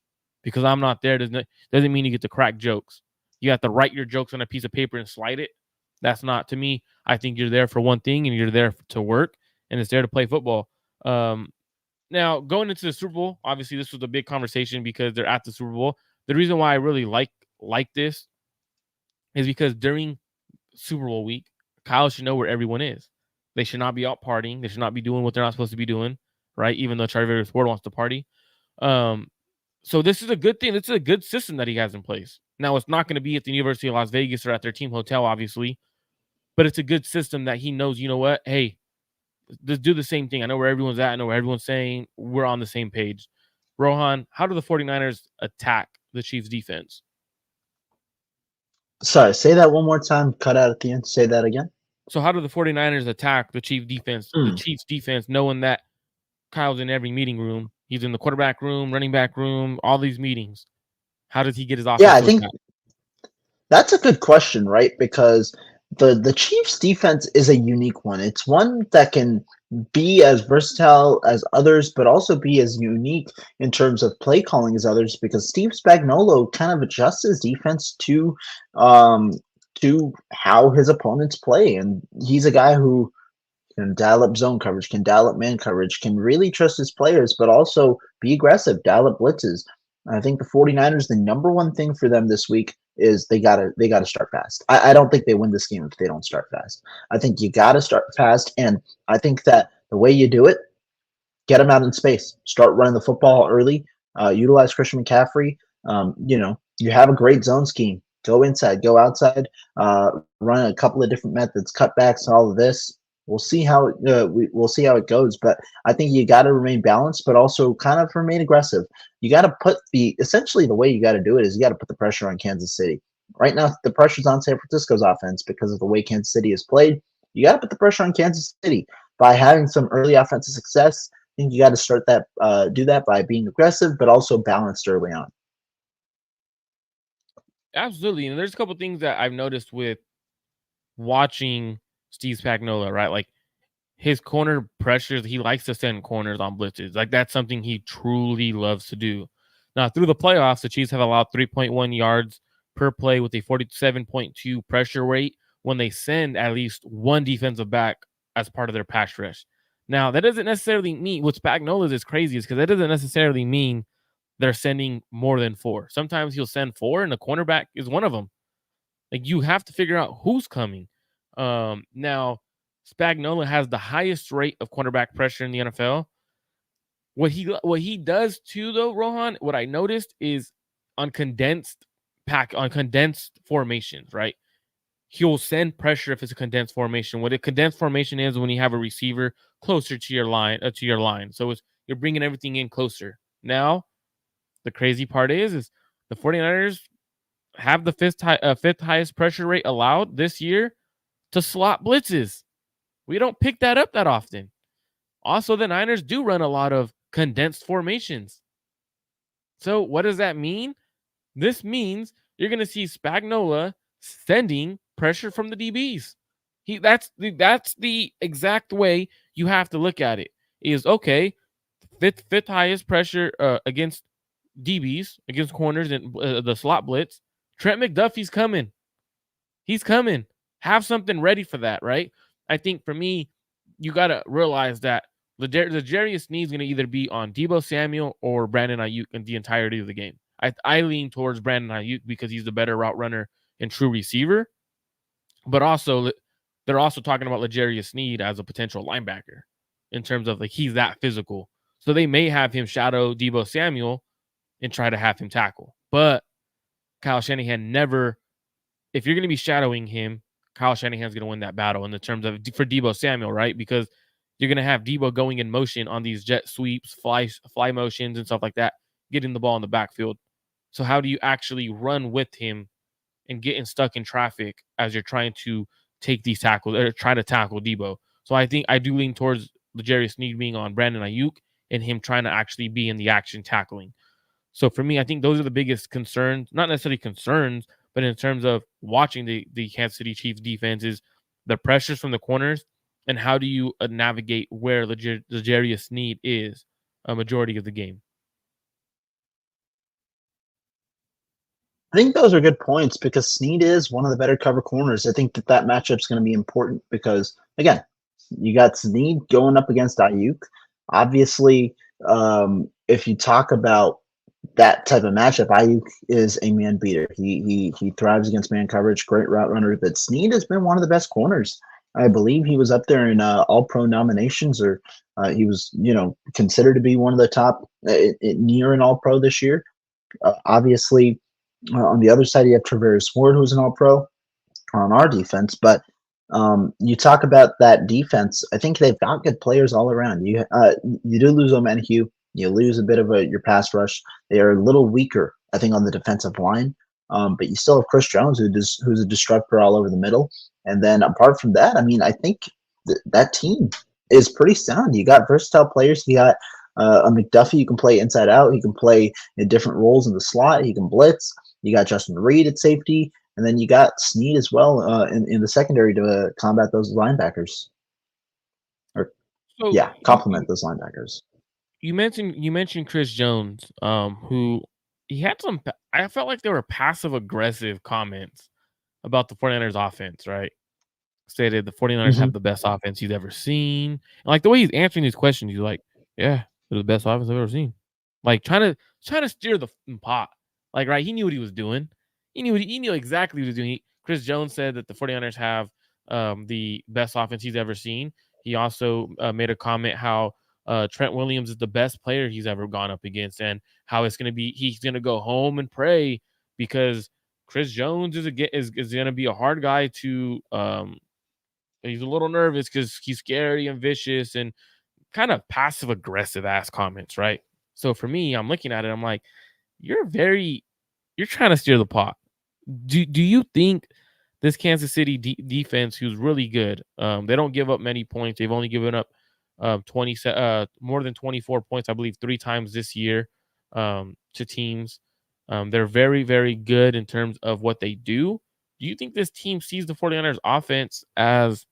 Because I'm not there doesn't mean you get to crack jokes. You have to write your jokes on a piece of paper and slide it. That's not to me. I think you're there for one thing, and you're there to work, and it's there to play football. Now going into the Super Bowl, obviously this was a big conversation because they're at the Super Bowl. The reason why I really like this is because during Super Bowl week, Kyle should know where everyone is. They should not be out partying. They should not be doing what they're not supposed to be doing, right? Even though Charlie Sport wants to party. Um, so this is a good thing. This is a good system that he has in place. Now it's not going to be at the University of Las Vegas or at their team hotel, obviously, but it's a good system that he knows. You know what? Hey, let's do the same thing. I know where everyone's at. I know where everyone's saying. We're on the same page. Rohan, how do the 49ers attack the Chiefs defense? Sorry, say that one more time. Cut out at the end. Say that again. So how do the 49ers attack the Mm. Chiefs defense, knowing that Kyle's in every meeting room. He's in the quarterback room, running back room, all these meetings. How does he get his Yeah, offense I to think attack? that's a good question, right? Because the Chiefs defense is a unique one. It's one that can be as versatile as others, but also be as unique in terms of play calling as others. Because Steve Spagnuolo kind of adjusts his defense um, to how his opponents play, and he's a guy who can dial up zone coverage, can dial up man coverage, can really trust his players, but also be aggressive, dial up blitzes. I think the 49ers, the number one thing for them this week is they gotta start fast. I don't think they win this game if they don't start fast. I think you gotta start fast, and I think that the way you do it, get them out in space. Start running the football early. Utilize Christian McCaffrey. You have a great zone scheme. Go inside, go outside. Run a couple of different methods, cutbacks, all of this. We'll see how it goes. But I think you got to remain balanced, but also kind of remain aggressive. You got to put essentially the way you got to do it is you got to put the pressure on Kansas City. Right now, the pressure's on San Francisco's offense because of the way Kansas City is played. You got to put the pressure on Kansas City by having some early offensive success. Think you got to do that by being aggressive, but also balanced early on. Absolutely. And there's a couple things that I've noticed with watching Steve Spagnuolo, right? Like his corner pressures, he likes to send corners on blitzes. Like that's something he truly loves to do. Now, through the playoffs, the Chiefs have allowed 3.1 yards per play with a 47.2 pressure rate when they send at least one defensive back as part of their pass rush. Now, that doesn't necessarily mean what Spagnola's is crazy is because that doesn't necessarily mean they're sending more than four. Sometimes he'll send four, and the cornerback is one of them. Like you have to figure out who's coming. Now Spagnuolo has the highest rate of cornerback pressure in the NFL. What he does too, though, Rohan, what I noticed is on condensed formations, right? He'll send pressure if it's a condensed formation. What a condensed formation is when you have a receiver closer to your line. So it's you're bringing everything in closer. Now, the crazy part is the 49ers have the fifth highest pressure rate allowed this year to slot blitzes. We don't pick that up that often. Also, the Niners do run a lot of condensed formations. So, what does that mean? This means you're going to see Spagnola sending pressure from the DBs. That's the exact way you have to look at it. Is okay, fifth highest pressure against DBs, against corners and the slot blitz. Trent McDuffie's coming. He's coming. Have something ready for that, right? I think for me, you got to realize that the Jarius Sneed's going to either be on Deebo Samuel or Brandon Ayuk in the entirety of the game. I lean towards Brandon Ayuk because he's the better route runner and true receiver. But also, they're also talking about L'Jarius Sneed as a potential linebacker in terms of like he's that physical. So they may have him shadow Deebo Samuel and try to have him tackle. But Kyle Shanahan never, if you're going to be shadowing him, Kyle Shanahan's going to win that battle in the terms of for Deebo Samuel, right? Because you're going to have Deebo going in motion on these jet sweeps, fly motions, and stuff like that, getting the ball in the backfield. So how do you actually run with him and getting stuck in traffic as you're trying to take these tackles or try to tackle Deebo? So I think I do lean towards L'Jarius Sneed being on Brandon Ayuk and him trying to actually be in the action tackling. So for me, I think those are the biggest concerns, not necessarily concerns, but in terms of watching the Kansas City Chiefs defense is the pressures from the corners and how do you navigate where L'Jarius Sneed is a majority of the game. I think those are good points because Snead is one of the better cover corners. I think that matchup's going to be important because, again, you got Snead going up against Ayuk. Obviously, if you talk about that type of matchup, Ayuk is a man beater. He thrives against man coverage, great route runner. But Snead has been one of the best corners. I believe he was up there in All Pro nominations, or he was, considered to be one of the top near an All Pro this year. Obviously, on the other side, you have Traveris Ward, who's an All Pro on our defense. But you talk about that defense. I think they've got good players all around. You do lose O'Manihue. You lose a bit of your pass rush. They are a little weaker, I think, on the defensive line. But you still have Chris Jones, who's a disruptor all over the middle. And then apart from that, I mean, I think that team is pretty sound. You got versatile players. You got a McDuffie who can play inside out. He can play in different roles in the slot. He can blitz. You got Justin Reed at safety. And then you got Snead as well in the secondary to combat those linebackers. Or, So yeah, complement those linebackers. you mentioned Chris Jones, who he had some. I felt like there were passive aggressive comments about the 49ers offense, right? Stated the 49ers Mm-hmm. have the best offense he's ever seen. And like the way he's answering these questions, he's like, "Yeah, they're the best offense I've ever seen." Like trying to steer the pot. Like, right, he knew what he was doing. He knew exactly what he was doing. Chris Jones said that the 49ers have the best offense he's ever seen. He also made a comment how Trent Williams is the best player he's ever gone up against, and how it's going to be he's going to go home and pray because Chris Jones is going to be a hard guy to. He's a little nervous because he's scary and vicious and kind of passive aggressive ass comments, right? So for me, I'm looking at it, I'm like, you're trying to steer the pot. Do you think this Kansas City defense, who's really good, they don't give up many points. They've only given up 20 more than 24 points, I believe, 3 times this year to teams. They're very, very good in terms of what they do. Do you think this team sees the 49ers offense as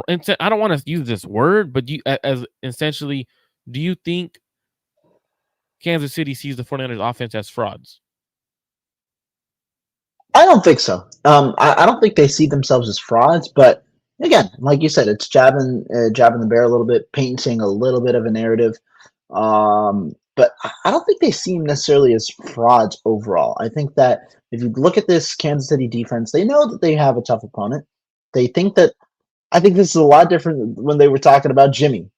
I don't want to use this word, but as essentially, do you think Kansas City sees the 49ers offense as frauds? I don't think so. I don't think they see themselves as frauds, but again, like you said, it's jabbing the bear a little bit, painting a little bit of a narrative. But I don't think they seem necessarily as frauds overall. I think that if you look at this Kansas City defense, they know that they have a tough opponent. They think that I think this is a lot different when they were talking about Jimmy.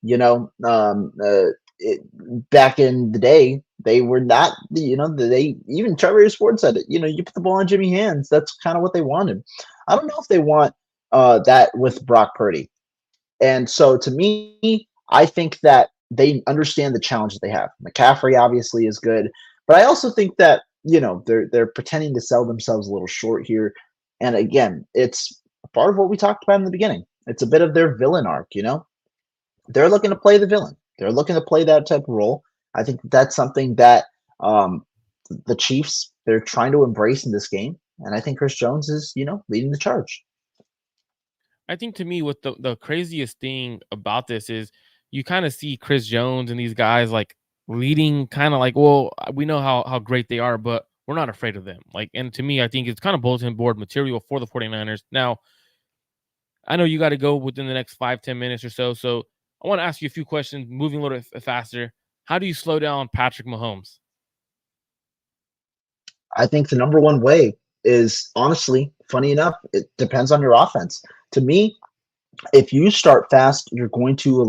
Back in the day, they were not. They even Trevor Ford said it. You put the ball in Jimmy's hands. That's kind of what they wanted. I don't know if they want that with Brock Purdy. And so to me, I think that they understand the challenge that they have. McCaffrey obviously is good, but I also think that they're pretending to sell themselves a little short here. And again, it's part of what we talked about in the beginning. It's a bit of their villain arc. They're looking to play the villain. They're looking to play that type of role. I think that's something that um, the Chiefs they're trying to embrace in this game, and I think Chris Jones is leading the charge. I think to me, what the craziest thing about this is you kind of see Chris Jones and these guys like leading, kind of like, well, we know how great they are, but we're not afraid of them. Like, and to me, I think it's kind of bulletin board material for the 49ers. Now, I know you got to go within the next 5-10 minutes or so. So I want to ask you a few questions, moving a little bit faster. How do you slow down Patrick Mahomes? I think the number one way is honestly, funny enough, it depends on your offense. To me, if you start fast, you're going to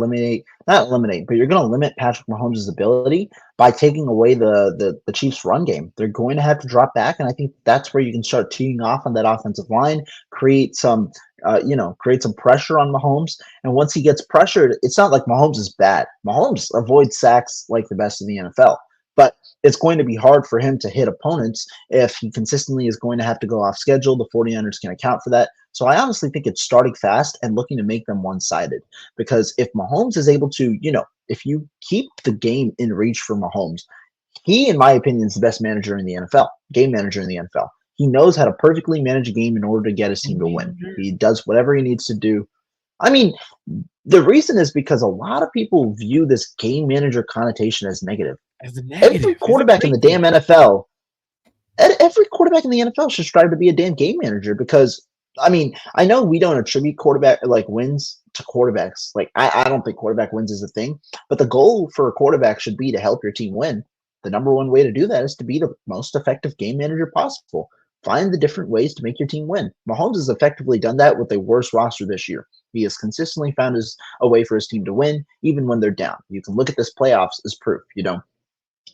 not eliminate, but you're going to limit Patrick Mahomes' ability by taking away the Chiefs' run game. They're going to have to drop back, and I think that's where you can start teeing off on that offensive line, create some pressure on Mahomes. And once he gets pressured, it's not like Mahomes is bad. Mahomes avoids sacks like the best in the NFL, but it's going to be hard for him to hit opponents if he consistently is going to have to go off schedule. The 49ers can account for that. So I honestly think it's starting fast and looking to make them one-sided, because if Mahomes is able to, if you keep the game in reach for Mahomes, he, in my opinion, is the best manager in the NFL, game manager in the NFL. He knows how to perfectly manage a game in order to get his team to win. He does whatever he needs to do. I mean, the reason is because a lot of people view this game manager connotation as negative. As a Every negative, is it quarterback in the damn crazy? NFL every quarterback in the NFL should strive to be a damn game manager, because I know we don't attribute quarterback like wins to quarterbacks. Like I don't think quarterback wins is a thing, but the goal for a quarterback should be to help your team win. The number one way to do that is to be the most effective game manager possible. Find the different ways to make your team win. Mahomes has effectively done that with a worse roster this year. He has consistently found a way for his team to win, even when they're down. You can look at this playoffs as proof.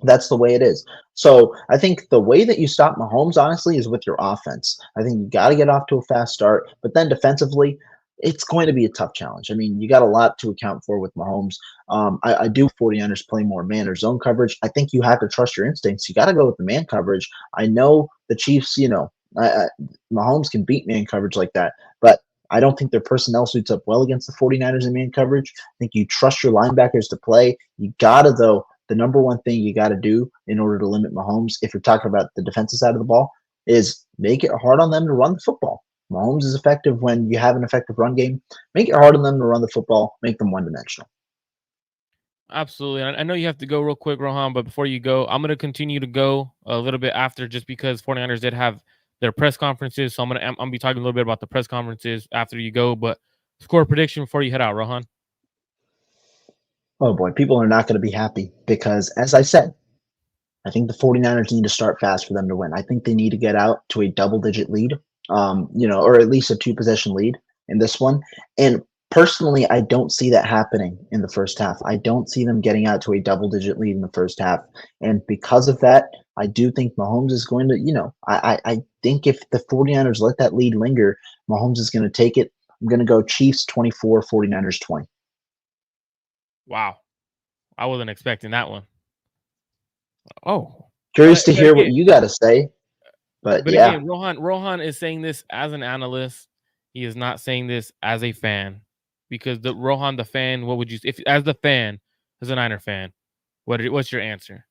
That's the way it is. So I think the way that you stop Mahomes, honestly, is with your offense. I think you got to get off to a fast start, but then defensively, it's going to be a tough challenge. I mean, you got a lot to account for with Mahomes. I do 49ers play more man or zone coverage. I think you have to trust your instincts. You got to go with the man coverage. I know the Chiefs, Mahomes can beat man coverage like that, but I don't think their personnel suits up well against the 49ers in man coverage. I think you trust your linebackers to play. You got to, though, the number one thing you got to do in order to limit Mahomes, if you're talking about the defensive side of the ball, is make it hard on them to run the football. Mahomes is effective when you have an effective run game. Make it hard on them to run the football. Make them one-dimensional. Absolutely. I know you have to go real quick, Rohan, but before you go, I'm going to continue to go a little bit after, just because 49ers did have their press conferences. So I'm going to be talking a little bit about the press conferences after you go. But score prediction before you head out, Rohan. Oh boy, people are not going to be happy because, as I said, I think the 49ers need to start fast for them to win. I think they need to get out to a double-digit lead, or at least a two-possession lead in this one. And personally, I don't see that happening in the first half. I don't see them getting out to a double-digit lead in the first half. And because of that, I do think Mahomes is going to, I think if the 49ers let that lead linger, Mahomes is going to take it. I'm going to go Chiefs 24, 49ers 20. Wow. I wasn't expecting that one. Oh, Curious to but hear what again, you got to say, but but yeah. again, Rohan is saying this as an analyst. He is not saying this as a fan, because the Rohan, the fan, what would you, if as the fan, as a Niner fan, what's your answer?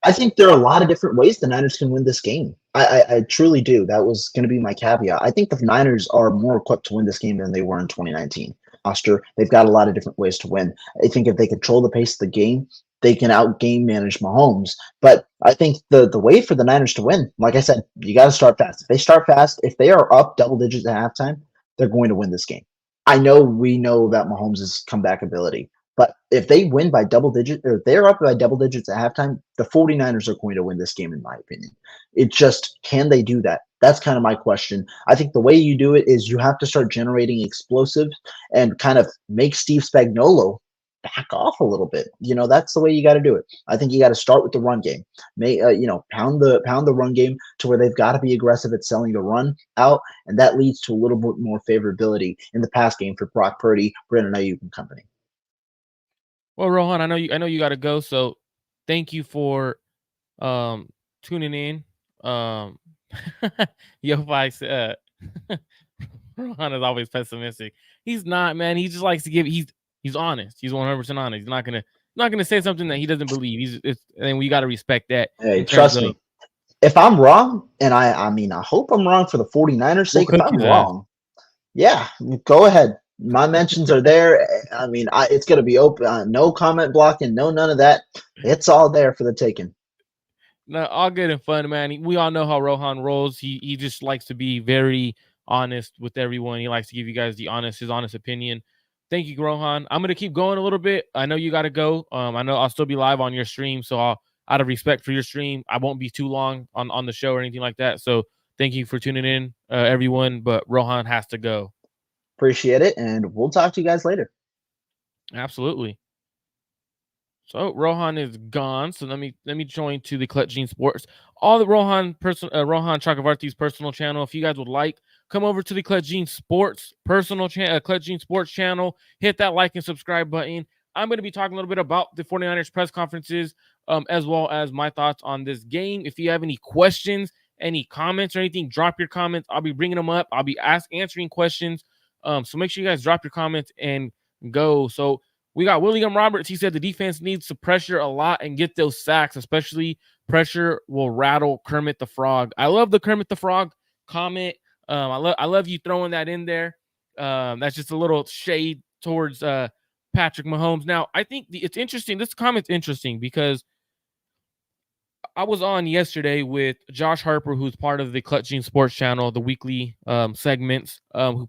I think there are a lot of different ways the Niners can win this game. I truly do. That was going to be my caveat. I think the Niners are more equipped to win this game than they were in 2019. Roster, they've got a lot of different ways to win. I think if they control the pace of the game, they can out game manage Mahomes. But I think the way for the Niners to win, like I said, you got to start fast. If they start fast, if they are up double digits at halftime, they're going to win this game. I know we know about Mahomes' comeback ability. But if they win by double digits, or if they're up by double digits at halftime, the 49ers are going to win this game, in my opinion. It just, can they do that? That's kind of my question. I think the way you do it is you have to start generating explosives and kind of make Steve Spagnuolo back off a little bit. That's the way you got to do it. I think you got to start with the run game. Pound the run game to where they've got to be aggressive at selling the run out, and that leads to a little bit more favorability in the pass game for Brock Purdy, Brandon Ayuk, and company. Well, Rohan, I know you got to go, so thank you for tuning in. Um, Yo, Vice, Rohan is always pessimistic. He's not, man. He just likes to give. He's honest. He's 100% honest. He's not gonna say something that he doesn't believe. And we got to respect that Hey, in terms trust of me. If I'm wrong, and I hope I'm wrong for the 49ers' we'll sake, if cook I'm his ass. wrong, yeah, go ahead. My mentions are there. It's going to be open. No comment blocking, no none of that. It's all there for the taking. No, all good and fun, man. We all know how Rohan rolls. He just likes to be very honest with everyone. He likes to give you guys his honest opinion. Thank you, Rohan. I'm gonna keep going a little bit. I know you got to go. I know I'll still be live on your stream, so out of respect for your stream, I won't be too long on the show or anything like that. So thank you for tuning in, everyone. But Rohan has to go. Appreciate it, and we'll talk to you guys later. Absolutely. So Rohan is gone. So let me join to the Clutch Gene Sports. All the Rohan Chakravarti's personal channel. If you guys would like, come over to the Clutch Gene Sports personal channel, Clutch Gene Sports channel. Hit that like and subscribe button. I'm going to be talking a little bit about the 49ers press conferences, as well as my thoughts on this game. If you have any questions, any comments or anything, drop your comments. I'll be bringing them up. I'll be answering questions. So make sure you guys drop your comments and go. So we got William Roberts. He said the defense needs to pressure a lot and get those sacks, especially pressure will rattle Kermit the Frog. I love the Kermit the Frog comment. I love you throwing that in there. That's just a little shade towards Patrick Mahomes. Now, I think it's interesting. This comment's interesting because I was on yesterday with Josh Harper, who's part of the Clutch Gene Sports Channel, the weekly segments.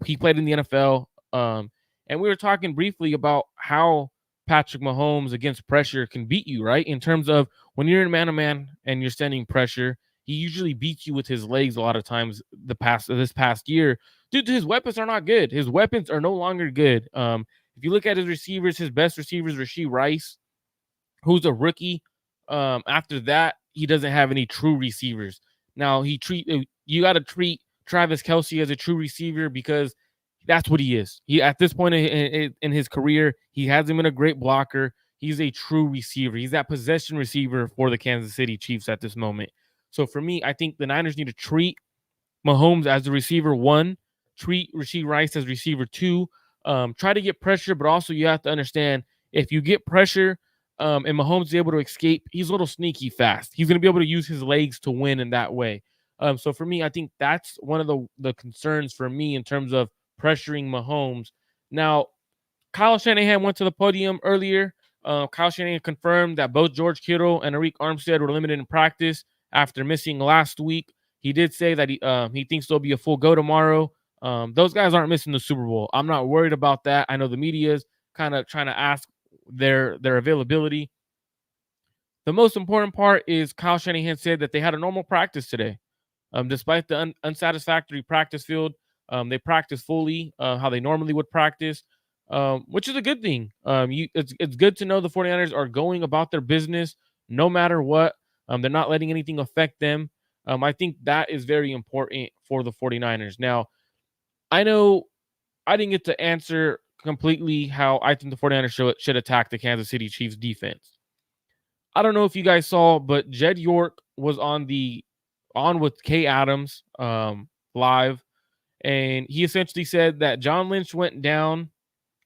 He played in the NFL, and we were talking briefly about how Patrick Mahomes against pressure can beat you, right? In terms of when you're in man-to-man and you're sending pressure, he usually beats you with his legs a lot of times. This past year, dude, his weapons are not good. His weapons are no longer good. If you look at his receivers, his best receivers, Rashee Rice, who's a rookie. After that, he doesn't have any true receivers. Now you got to treat Travis Kelce as a true receiver because that's what he is. He at this point in his career, he hasn't been a great blocker. He's a true receiver. He's that possession receiver for the Kansas City Chiefs at this moment. So for me, I think the Niners need to treat Mahomes as the receiver one, treat Rashee Rice as receiver two. Try to get pressure, but also you have to understand if you get pressure and Mahomes is able to escape, he's a little sneaky fast. He's going to be able to use his legs to win in that way. So for me, I think that's one of the concerns for me in terms of pressuring Mahomes. Now, Kyle Shanahan went to the podium earlier. Kyle Shanahan confirmed that both George Kittle and Arik Armstead were limited in practice after missing last week. He did say that he thinks there'll be a full go tomorrow. Those guys aren't missing the Super Bowl. I'm not worried about that. I know the media is kind of trying to ask their availability. The most important part is Kyle Shanahan said that they had a normal practice today. Despite the unsatisfactory practice field, they practiced fully how they normally would practice, which is a good thing. It's good to know the 49ers are going about their business no matter what. They're not letting anything affect them. I think that is very important for the 49ers. Now, I know I didn't get to answer completely how I think the 49ers should attack the Kansas City Chiefs defense. I don't know if you guys saw, but Jed York was on with Kay Adams live, and he essentially said that John Lynch went down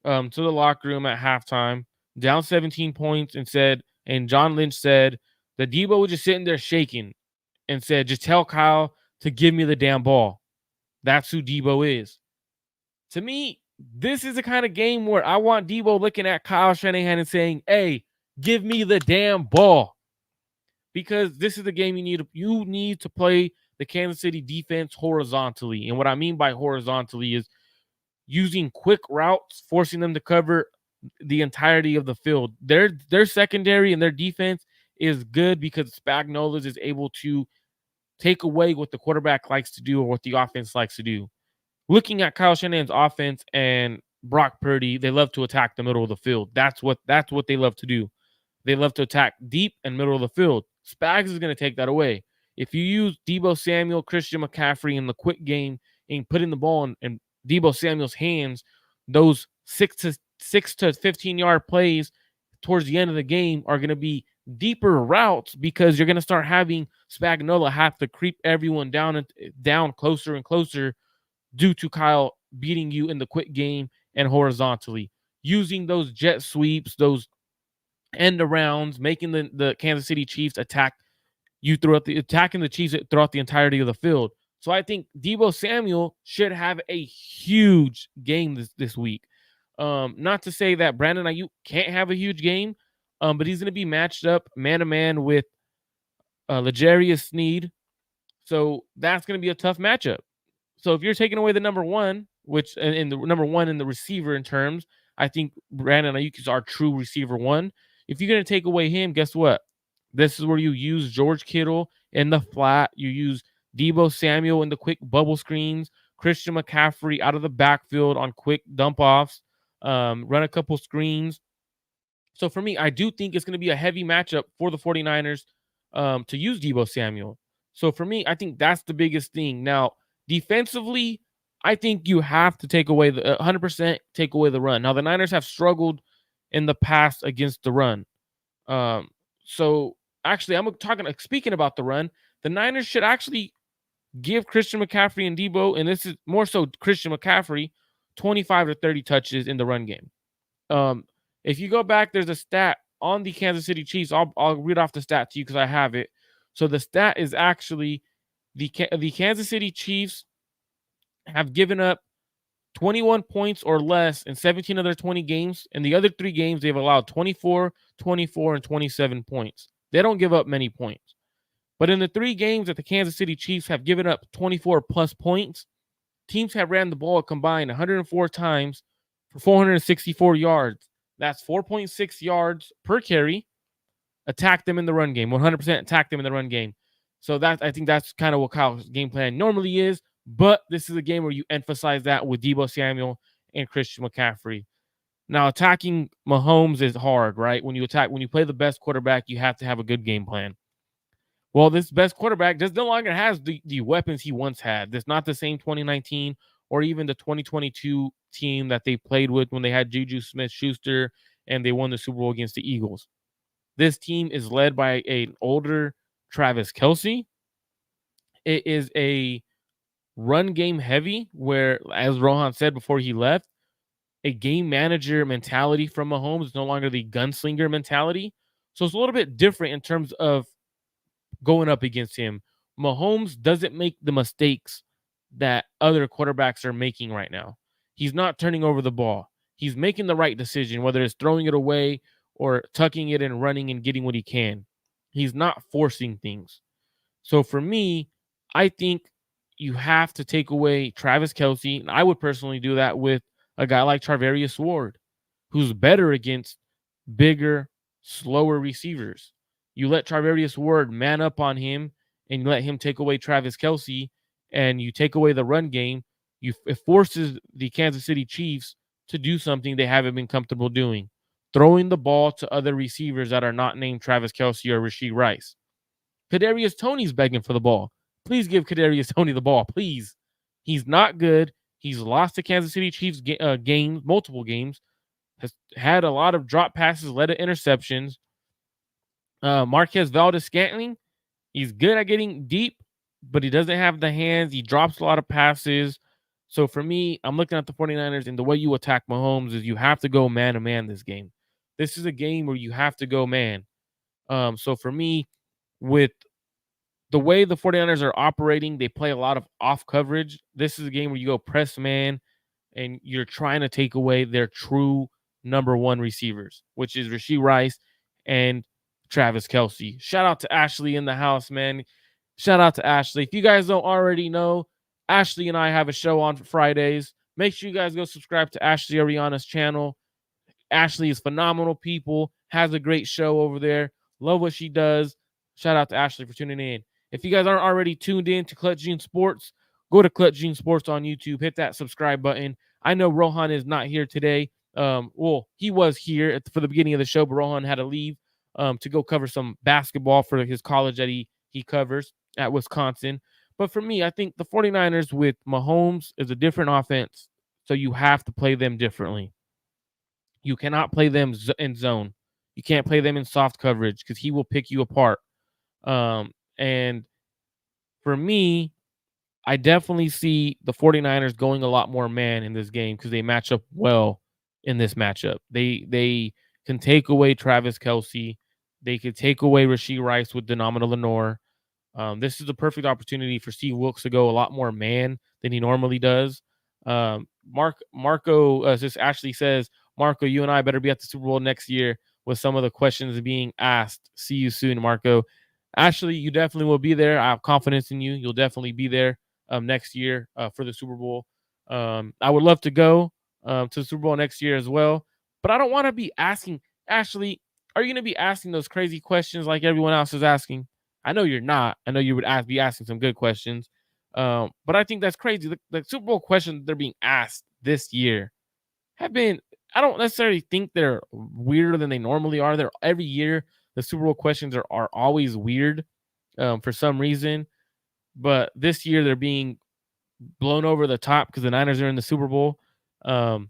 to the locker room at halftime, down 17 points, and John Lynch said The Debo was just sitting there shaking and said, just tell Kyle to give me the damn ball. That's who Debo is. To me, this is the kind of game where I want Debo looking at Kyle Shanahan and saying, hey, give me the damn ball. Because this is the game you need to play the Kansas City defense horizontally. And what I mean by horizontally is using quick routes, forcing them to cover the entirety of the field. Their secondary and their defense is good because Spagnuolo is able to take away what the quarterback likes to do or what the offense likes to do. Looking at Kyle Shanahan's offense and Brock Purdy, they love to attack the middle of the field. That's what they love to do. They love to attack deep and middle of the field. Spags is going to take that away. If you use Deebo Samuel, Christian McCaffrey in the quick game and putting the ball in Deebo Samuel's hands, those 6 to 15-yard plays towards the end of the game are going to be deeper routes because you're going to start having Spagnuolo have to creep everyone down closer and closer due to Kyle beating you in the quick game and horizontally. Using those jet sweeps, those end arounds, making the Kansas City Chiefs attack you attacking the Chiefs throughout the entirety of the field. So I think Deebo Samuel should have a huge game this week. Not to say that Brandon Ayuk can't have a huge game, but he's going to be matched up man to man with L'Jarius Sneed. So that's going to be a tough matchup. So if you're taking away the number one, which in the number one in the receiver in terms, I think Brandon Ayuk is our true receiver one. If you're going to take away him, guess what? This is where you use George Kittle in the flat. You use Deebo Samuel in the quick bubble screens, Christian McCaffrey out of the backfield on quick dump offs, run a couple screens. So for me, I do think it's going to be a heavy matchup for the 49ers to use Deebo Samuel. So for me, I think that's the biggest thing. Now, defensively, I think you have to take away the 100% take away the run. Now, the Niners have struggled in the past against the run. So actually, I'm speaking about the run. The Niners should actually give Christian McCaffrey and Deebo, and this is more so Christian McCaffrey, 25 to 30 touches in the run game. If you go back, there's a stat on the Kansas City Chiefs. I'll read off the stat to you because I have it. So the stat is actually the Kansas City Chiefs have given up 21 points or less in 17 of their 20 games. In the other 3 games, they've allowed 24, 24, and 27 points. They don't give up many points. But in the 3 games that the Kansas City Chiefs have given up 24 plus points, teams have ran the ball combined 104 times for 464 yards. That's 4.6 yards per carry. Attack them in the run game. 100% attack them in the run game. So I think that's kind of what Kyle's game plan normally is. But this is a game where you emphasize that with Deebo Samuel and Christian McCaffrey. Now, attacking Mahomes is hard, right? When you play the best quarterback, you have to have a good game plan. Well, this best quarterback just no longer has the weapons he once had. That's not the same 2019 or even the 2022 team that they played with when they had Juju Smith-Schuster and they won the Super Bowl against the Eagles. This team is led by an older Travis Kelce. It is a run game heavy where, as Rohan said before he left, a game manager mentality from Mahomes is no longer the gunslinger mentality. So it's a little bit different in terms of going up against him. Mahomes doesn't make the mistakes that other quarterbacks are making right now. He's not turning over the ball. He's making the right decision, whether it's throwing it away or tucking it and running and getting what he can. He's not forcing things. So for me, I think you have to take away Travis Kelce. And I would personally do that with a guy like Charvarius Ward, who's better against bigger, slower receivers. You let Charvarius Ward man up on him and you let him take away Travis Kelce and you take away the run game. It forces the Kansas City Chiefs to do something they haven't been comfortable doing, throwing the ball to other receivers that are not named Travis Kelce or Rashee Rice. Kadarius Toney's begging for the ball. Please give Kadarius Toney the ball, please. He's not good. He's lost to Kansas City Chiefs games, multiple games. Has had a lot of drop passes, led to interceptions. Marquez Valdes-Scantling, he's good at getting deep, but he doesn't have the hands. He drops a lot of passes. So for me, I'm looking at the 49ers, and the way you attack Mahomes is you have to go man-to-man this game. This is a game where you have to go man. So for me, with the way the 49ers are operating, they play a lot of off coverage. This is a game where you go press man and you're trying to take away their true number one receivers, which is Rashee Rice and Travis Kelce. Shout out to Ashley in the house, man. Shout out to Ashley. If you guys don't already know, Ashley and I have a show on Fridays. Make sure you guys go subscribe to Ashley Ariana's channel. Ashley is phenomenal people, has a great show over there. Love what she does. Shout out to Ashley for tuning in. If you guys aren't already tuned in to Clutch Gene Sports, go to Clutch Gene Sports on YouTube. Hit that subscribe button. I know Rohan is not here today. Well, he was here for the beginning of the show, but Rohan had to leave to go cover some basketball for his college that he covers at Wisconsin. But for me, I think the 49ers with Mahomes is a different offense, so you have to play them differently. You cannot play them in zone. You can't play them in soft coverage because he will pick you apart. And for me, I definitely see the 49ers going a lot more man in this game because they match up well in this matchup. They can take away Travis Kelce. They could take away Rashee Rice with Denomina Lenore. This is the perfect opportunity for Steve Wilkes to go a lot more man than he normally does. Marco just actually says, Marco, you and I better be at the Super Bowl next year with some of the questions being asked. See you soon, Marco. Ashley, you definitely will be there. I have confidence in you. You'll definitely be there next year for the Super Bowl. I would love to go to the Super Bowl next year as well, but I don't want to be asking. Ashley, are you going to be asking those crazy questions like everyone else is asking? I know you're not. I know you would be asking some good questions. But I think that's crazy. The Super Bowl questions they're being asked this year have been, I don't necessarily think they're weirder than they normally are. They're every year the Super Bowl questions are always weird for some reason. But this year they're being blown over the top because the Niners are in the Super Bowl. So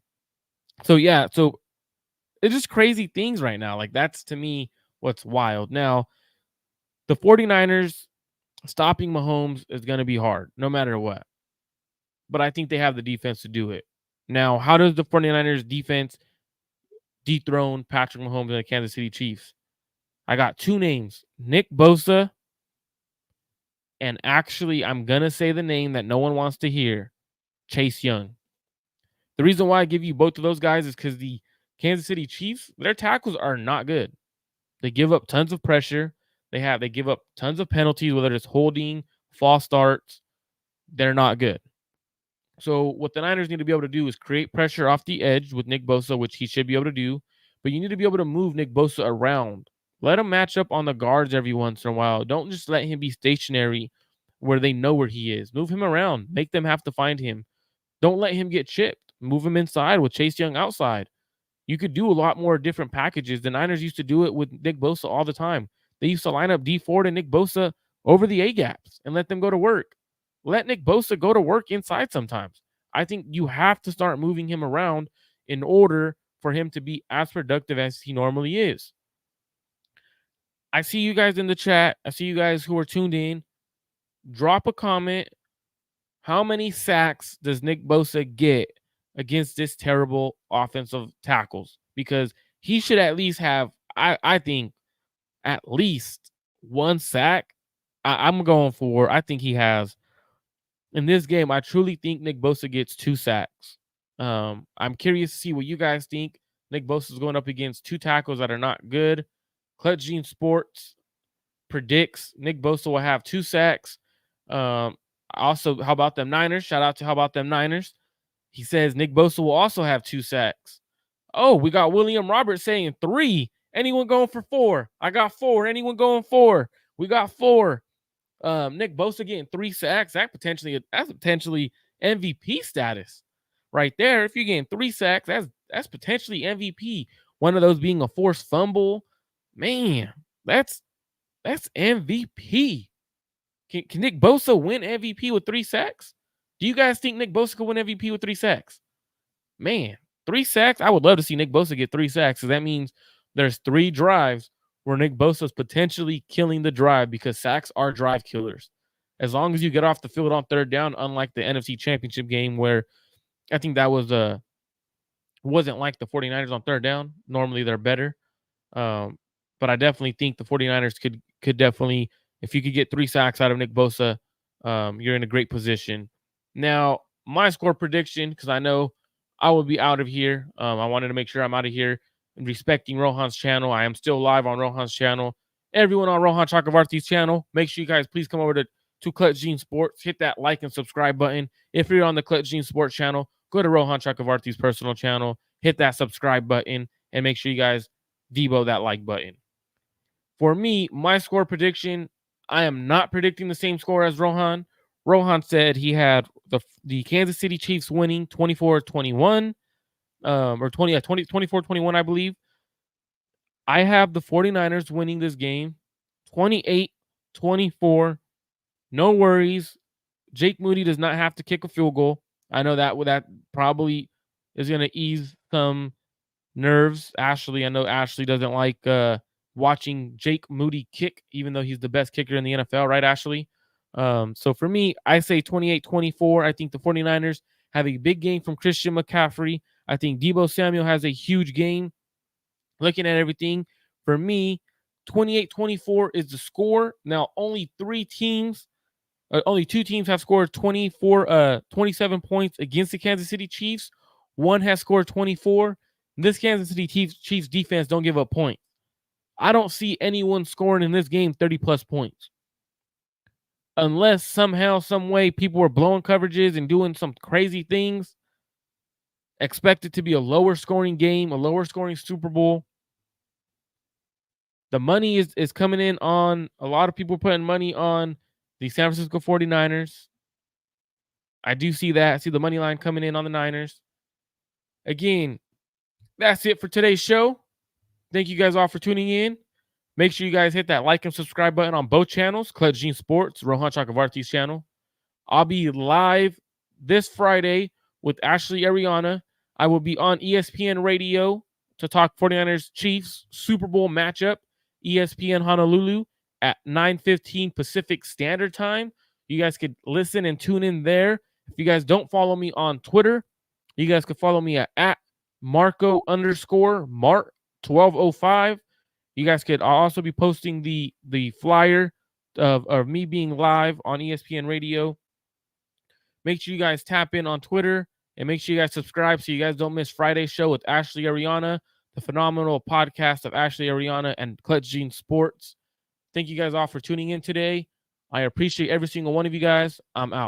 it's just crazy things right now. Like that's to me what's wild. Now, the 49ers stopping Mahomes is going to be hard no matter what. But I think they have the defense to do it. Now, how does the 49ers defense dethrone Patrick Mahomes and the Kansas City Chiefs? I got two names, Nick Bosa, and actually I'm going to say the name that no one wants to hear, Chase Young. The reason why I give you both of those guys is because the Kansas City Chiefs, their tackles are not good. They give up tons of pressure. They give up tons of penalties, whether it's holding, false starts. They're not good. So what the Niners need to be able to do is create pressure off the edge with Nick Bosa, which he should be able to do. But you need to be able to move Nick Bosa around. Let him match up on the guards every once in a while. Don't just let him be stationary where they know where he is. Move him around. Make them have to find him. Don't let him get chipped. Move him inside with Chase Young outside. You could do a lot more different packages. The Niners used to do it with Nick Bosa all the time. They used to line up D Ford and Nick Bosa over the A gaps and let them go to work. Let Nick Bosa go to work inside sometimes. I think you have to start moving him around in order for him to be as productive as he normally is. I see you guys in the chat. I see you guys who are tuned in. Drop a comment. How many sacks does Nick Bosa get against this terrible offensive tackles? Because he should at least have, I think, at least one sack. I'm going for, I think he has. In this game, I truly think Nick Bosa gets 2 sacks. I'm curious to see what you guys think. Nick Bosa is going up against 2 tackles that are not good. Clutch Gene Sports predicts Nick Bosa will have 2 sacks. Also, how about them Niners? Shout out to how about them Niners? He says Nick Bosa will also have 2 sacks. Oh, we got William Roberts saying 3. Anyone going for 4? I got 4. Anyone going 4? We got 4. Nick Bosa getting 3 sacks. That's potentially MVP status right there. If you're getting 3 sacks, that's potentially MVP. One of those being a forced fumble. Man, that's MVP. Can Nick Bosa win MVP with 3 sacks? Do you guys think Nick Bosa could win MVP with 3 sacks? Man, 3 sacks? I would love to see Nick Bosa get 3 sacks because that means there's 3 drives where Nick Bosa is potentially killing the drive because sacks are drive killers. As long as you get off the field on 3rd down, unlike the NFC Championship game where I think that wasn't like the 49ers on 3rd down. Normally they're better. But I definitely think the 49ers could definitely If you could get 3 sacks out of Nick Bosa, you're in a great position. Now, my score prediction, because I know I will be out of here. I wanted to make sure I'm out of here and respecting Rohan's channel. I am still live on Rohan's channel. Everyone on Rohan Chakravarthi's channel, make sure you guys please come over to Clutch Gene Sports. Hit that like and subscribe button. If you're on the Clutch Gene Sports channel, go to Rohan Chakravarthi's personal channel. Hit that subscribe button and make sure you guys Debo that like button. For me, my score prediction, I am not predicting the same score as Rohan. Rohan said he had the Kansas City Chiefs winning 24-21, or 24-21, I believe. I have the 49ers winning this game 28-24. No worries. Jake Moody does not have to kick a field goal. I know that probably is going to ease some nerves. Ashley, I know Ashley doesn't like watching Jake Moody kick, even though he's the best kicker in the NFL, right, Ashley? So for me, I say 28-24. I think the 49ers have a big game from Christian McCaffrey. I think Deebo Samuel has a huge game. Looking at everything, for me, 28-24 is the score. Now, only two teams have scored 27 points against the Kansas City Chiefs. One has scored 24. This Kansas City Chiefs defense don't give up points. I don't see anyone scoring in this game 30-plus points. Unless somehow, some way, people are blowing coverages and doing some crazy things. Expect it to be a lower scoring game, a lower scoring Super Bowl. The money is coming in on, a lot of people putting money on the San Francisco 49ers. I do see that. I see the money line coming in on the Niners. Again, that's it for today's show. Thank you guys all for tuning in. Make sure you guys hit that like and subscribe button on both channels, Clutch Gene Sports, Rohan Chakravarthi's channel. I'll be live this Friday with Ashley Ariana. I will be on ESPN Radio to talk 49ers Chiefs Super Bowl matchup, ESPN Honolulu at 9:15 Pacific Standard Time. You guys could listen and tune in there. If you guys don't follow me on Twitter, you guys can follow me at Marco_Mart1205. You guys could also be posting the flyer of me being live on ESPN Radio. Make sure you guys tap in on Twitter and make sure you guys subscribe so you guys don't miss Friday's show with Ashley Ariana, the phenomenal podcast of Ashley Ariana and Clutch Gene Sports. Thank you guys all for tuning in today. I appreciate every single one of you guys. I'm out.